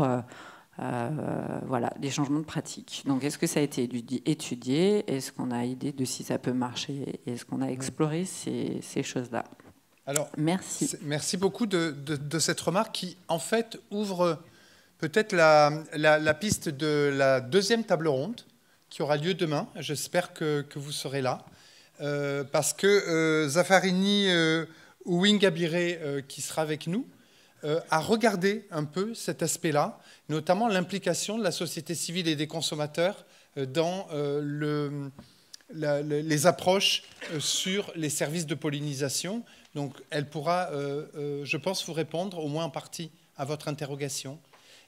voilà, des changements de pratique. Donc, est-ce que ça a été étudié? Est-ce qu'on a idée de si ça peut marcher? Est-ce qu'on a exploré ces choses-là? Alors, merci. Merci beaucoup de cette remarque qui, en fait, ouvre peut-être la piste de la deuxième table ronde qui aura lieu demain. J'espère que vous serez là. Parce que Zafarini Ouingabiré, qui sera avec nous, a regardé un peu cet aspect-là, notamment l'implication de la société civile et des consommateurs dans les approches sur les services de pollinisation. Donc elle pourra, je pense, vous répondre au moins en partie à votre interrogation.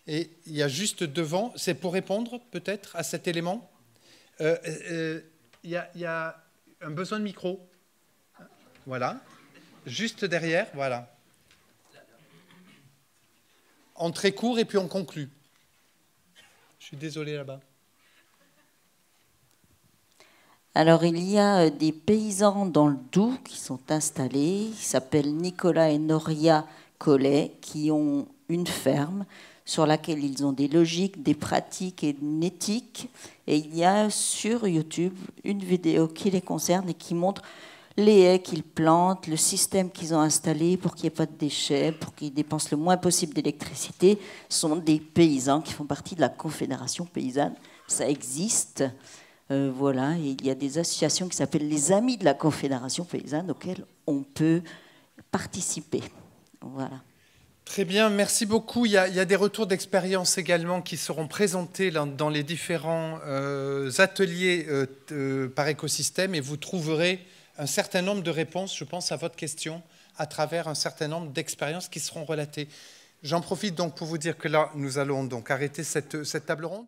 Et il y a juste devant, c'est pour répondre peut-être à cet élément, il y a un besoin de micro. Voilà. Juste derrière, voilà. En très court et puis on conclut. Je suis désolé là-bas. Alors, il y a des paysans dans le Doubs qui sont installés. Ils s'appellent Nicolas et Noria Collet, qui ont une ferme sur laquelle ils ont des logiques, des pratiques et une éthique. Et il y a sur YouTube une vidéo qui les concerne et qui montre les haies qu'ils plantent, le système qu'ils ont installé pour qu'il n'y ait pas de déchets, pour qu'ils dépensent le moins possible d'électricité. Ce sont des paysans qui font partie de la Confédération paysanne. Ça existe. Voilà. Et il y a des associations qui s'appellent les Amis de la Confédération paysanne auxquelles on peut participer. Voilà. Très bien, merci beaucoup. Il y a des retours d'expérience également qui seront présentés dans les différents ateliers par écosystème et vous trouverez un certain nombre de réponses, je pense, à votre question à travers un certain nombre d'expériences qui seront relatées. J'en profite donc pour vous dire que là, nous allons donc arrêter cette table ronde.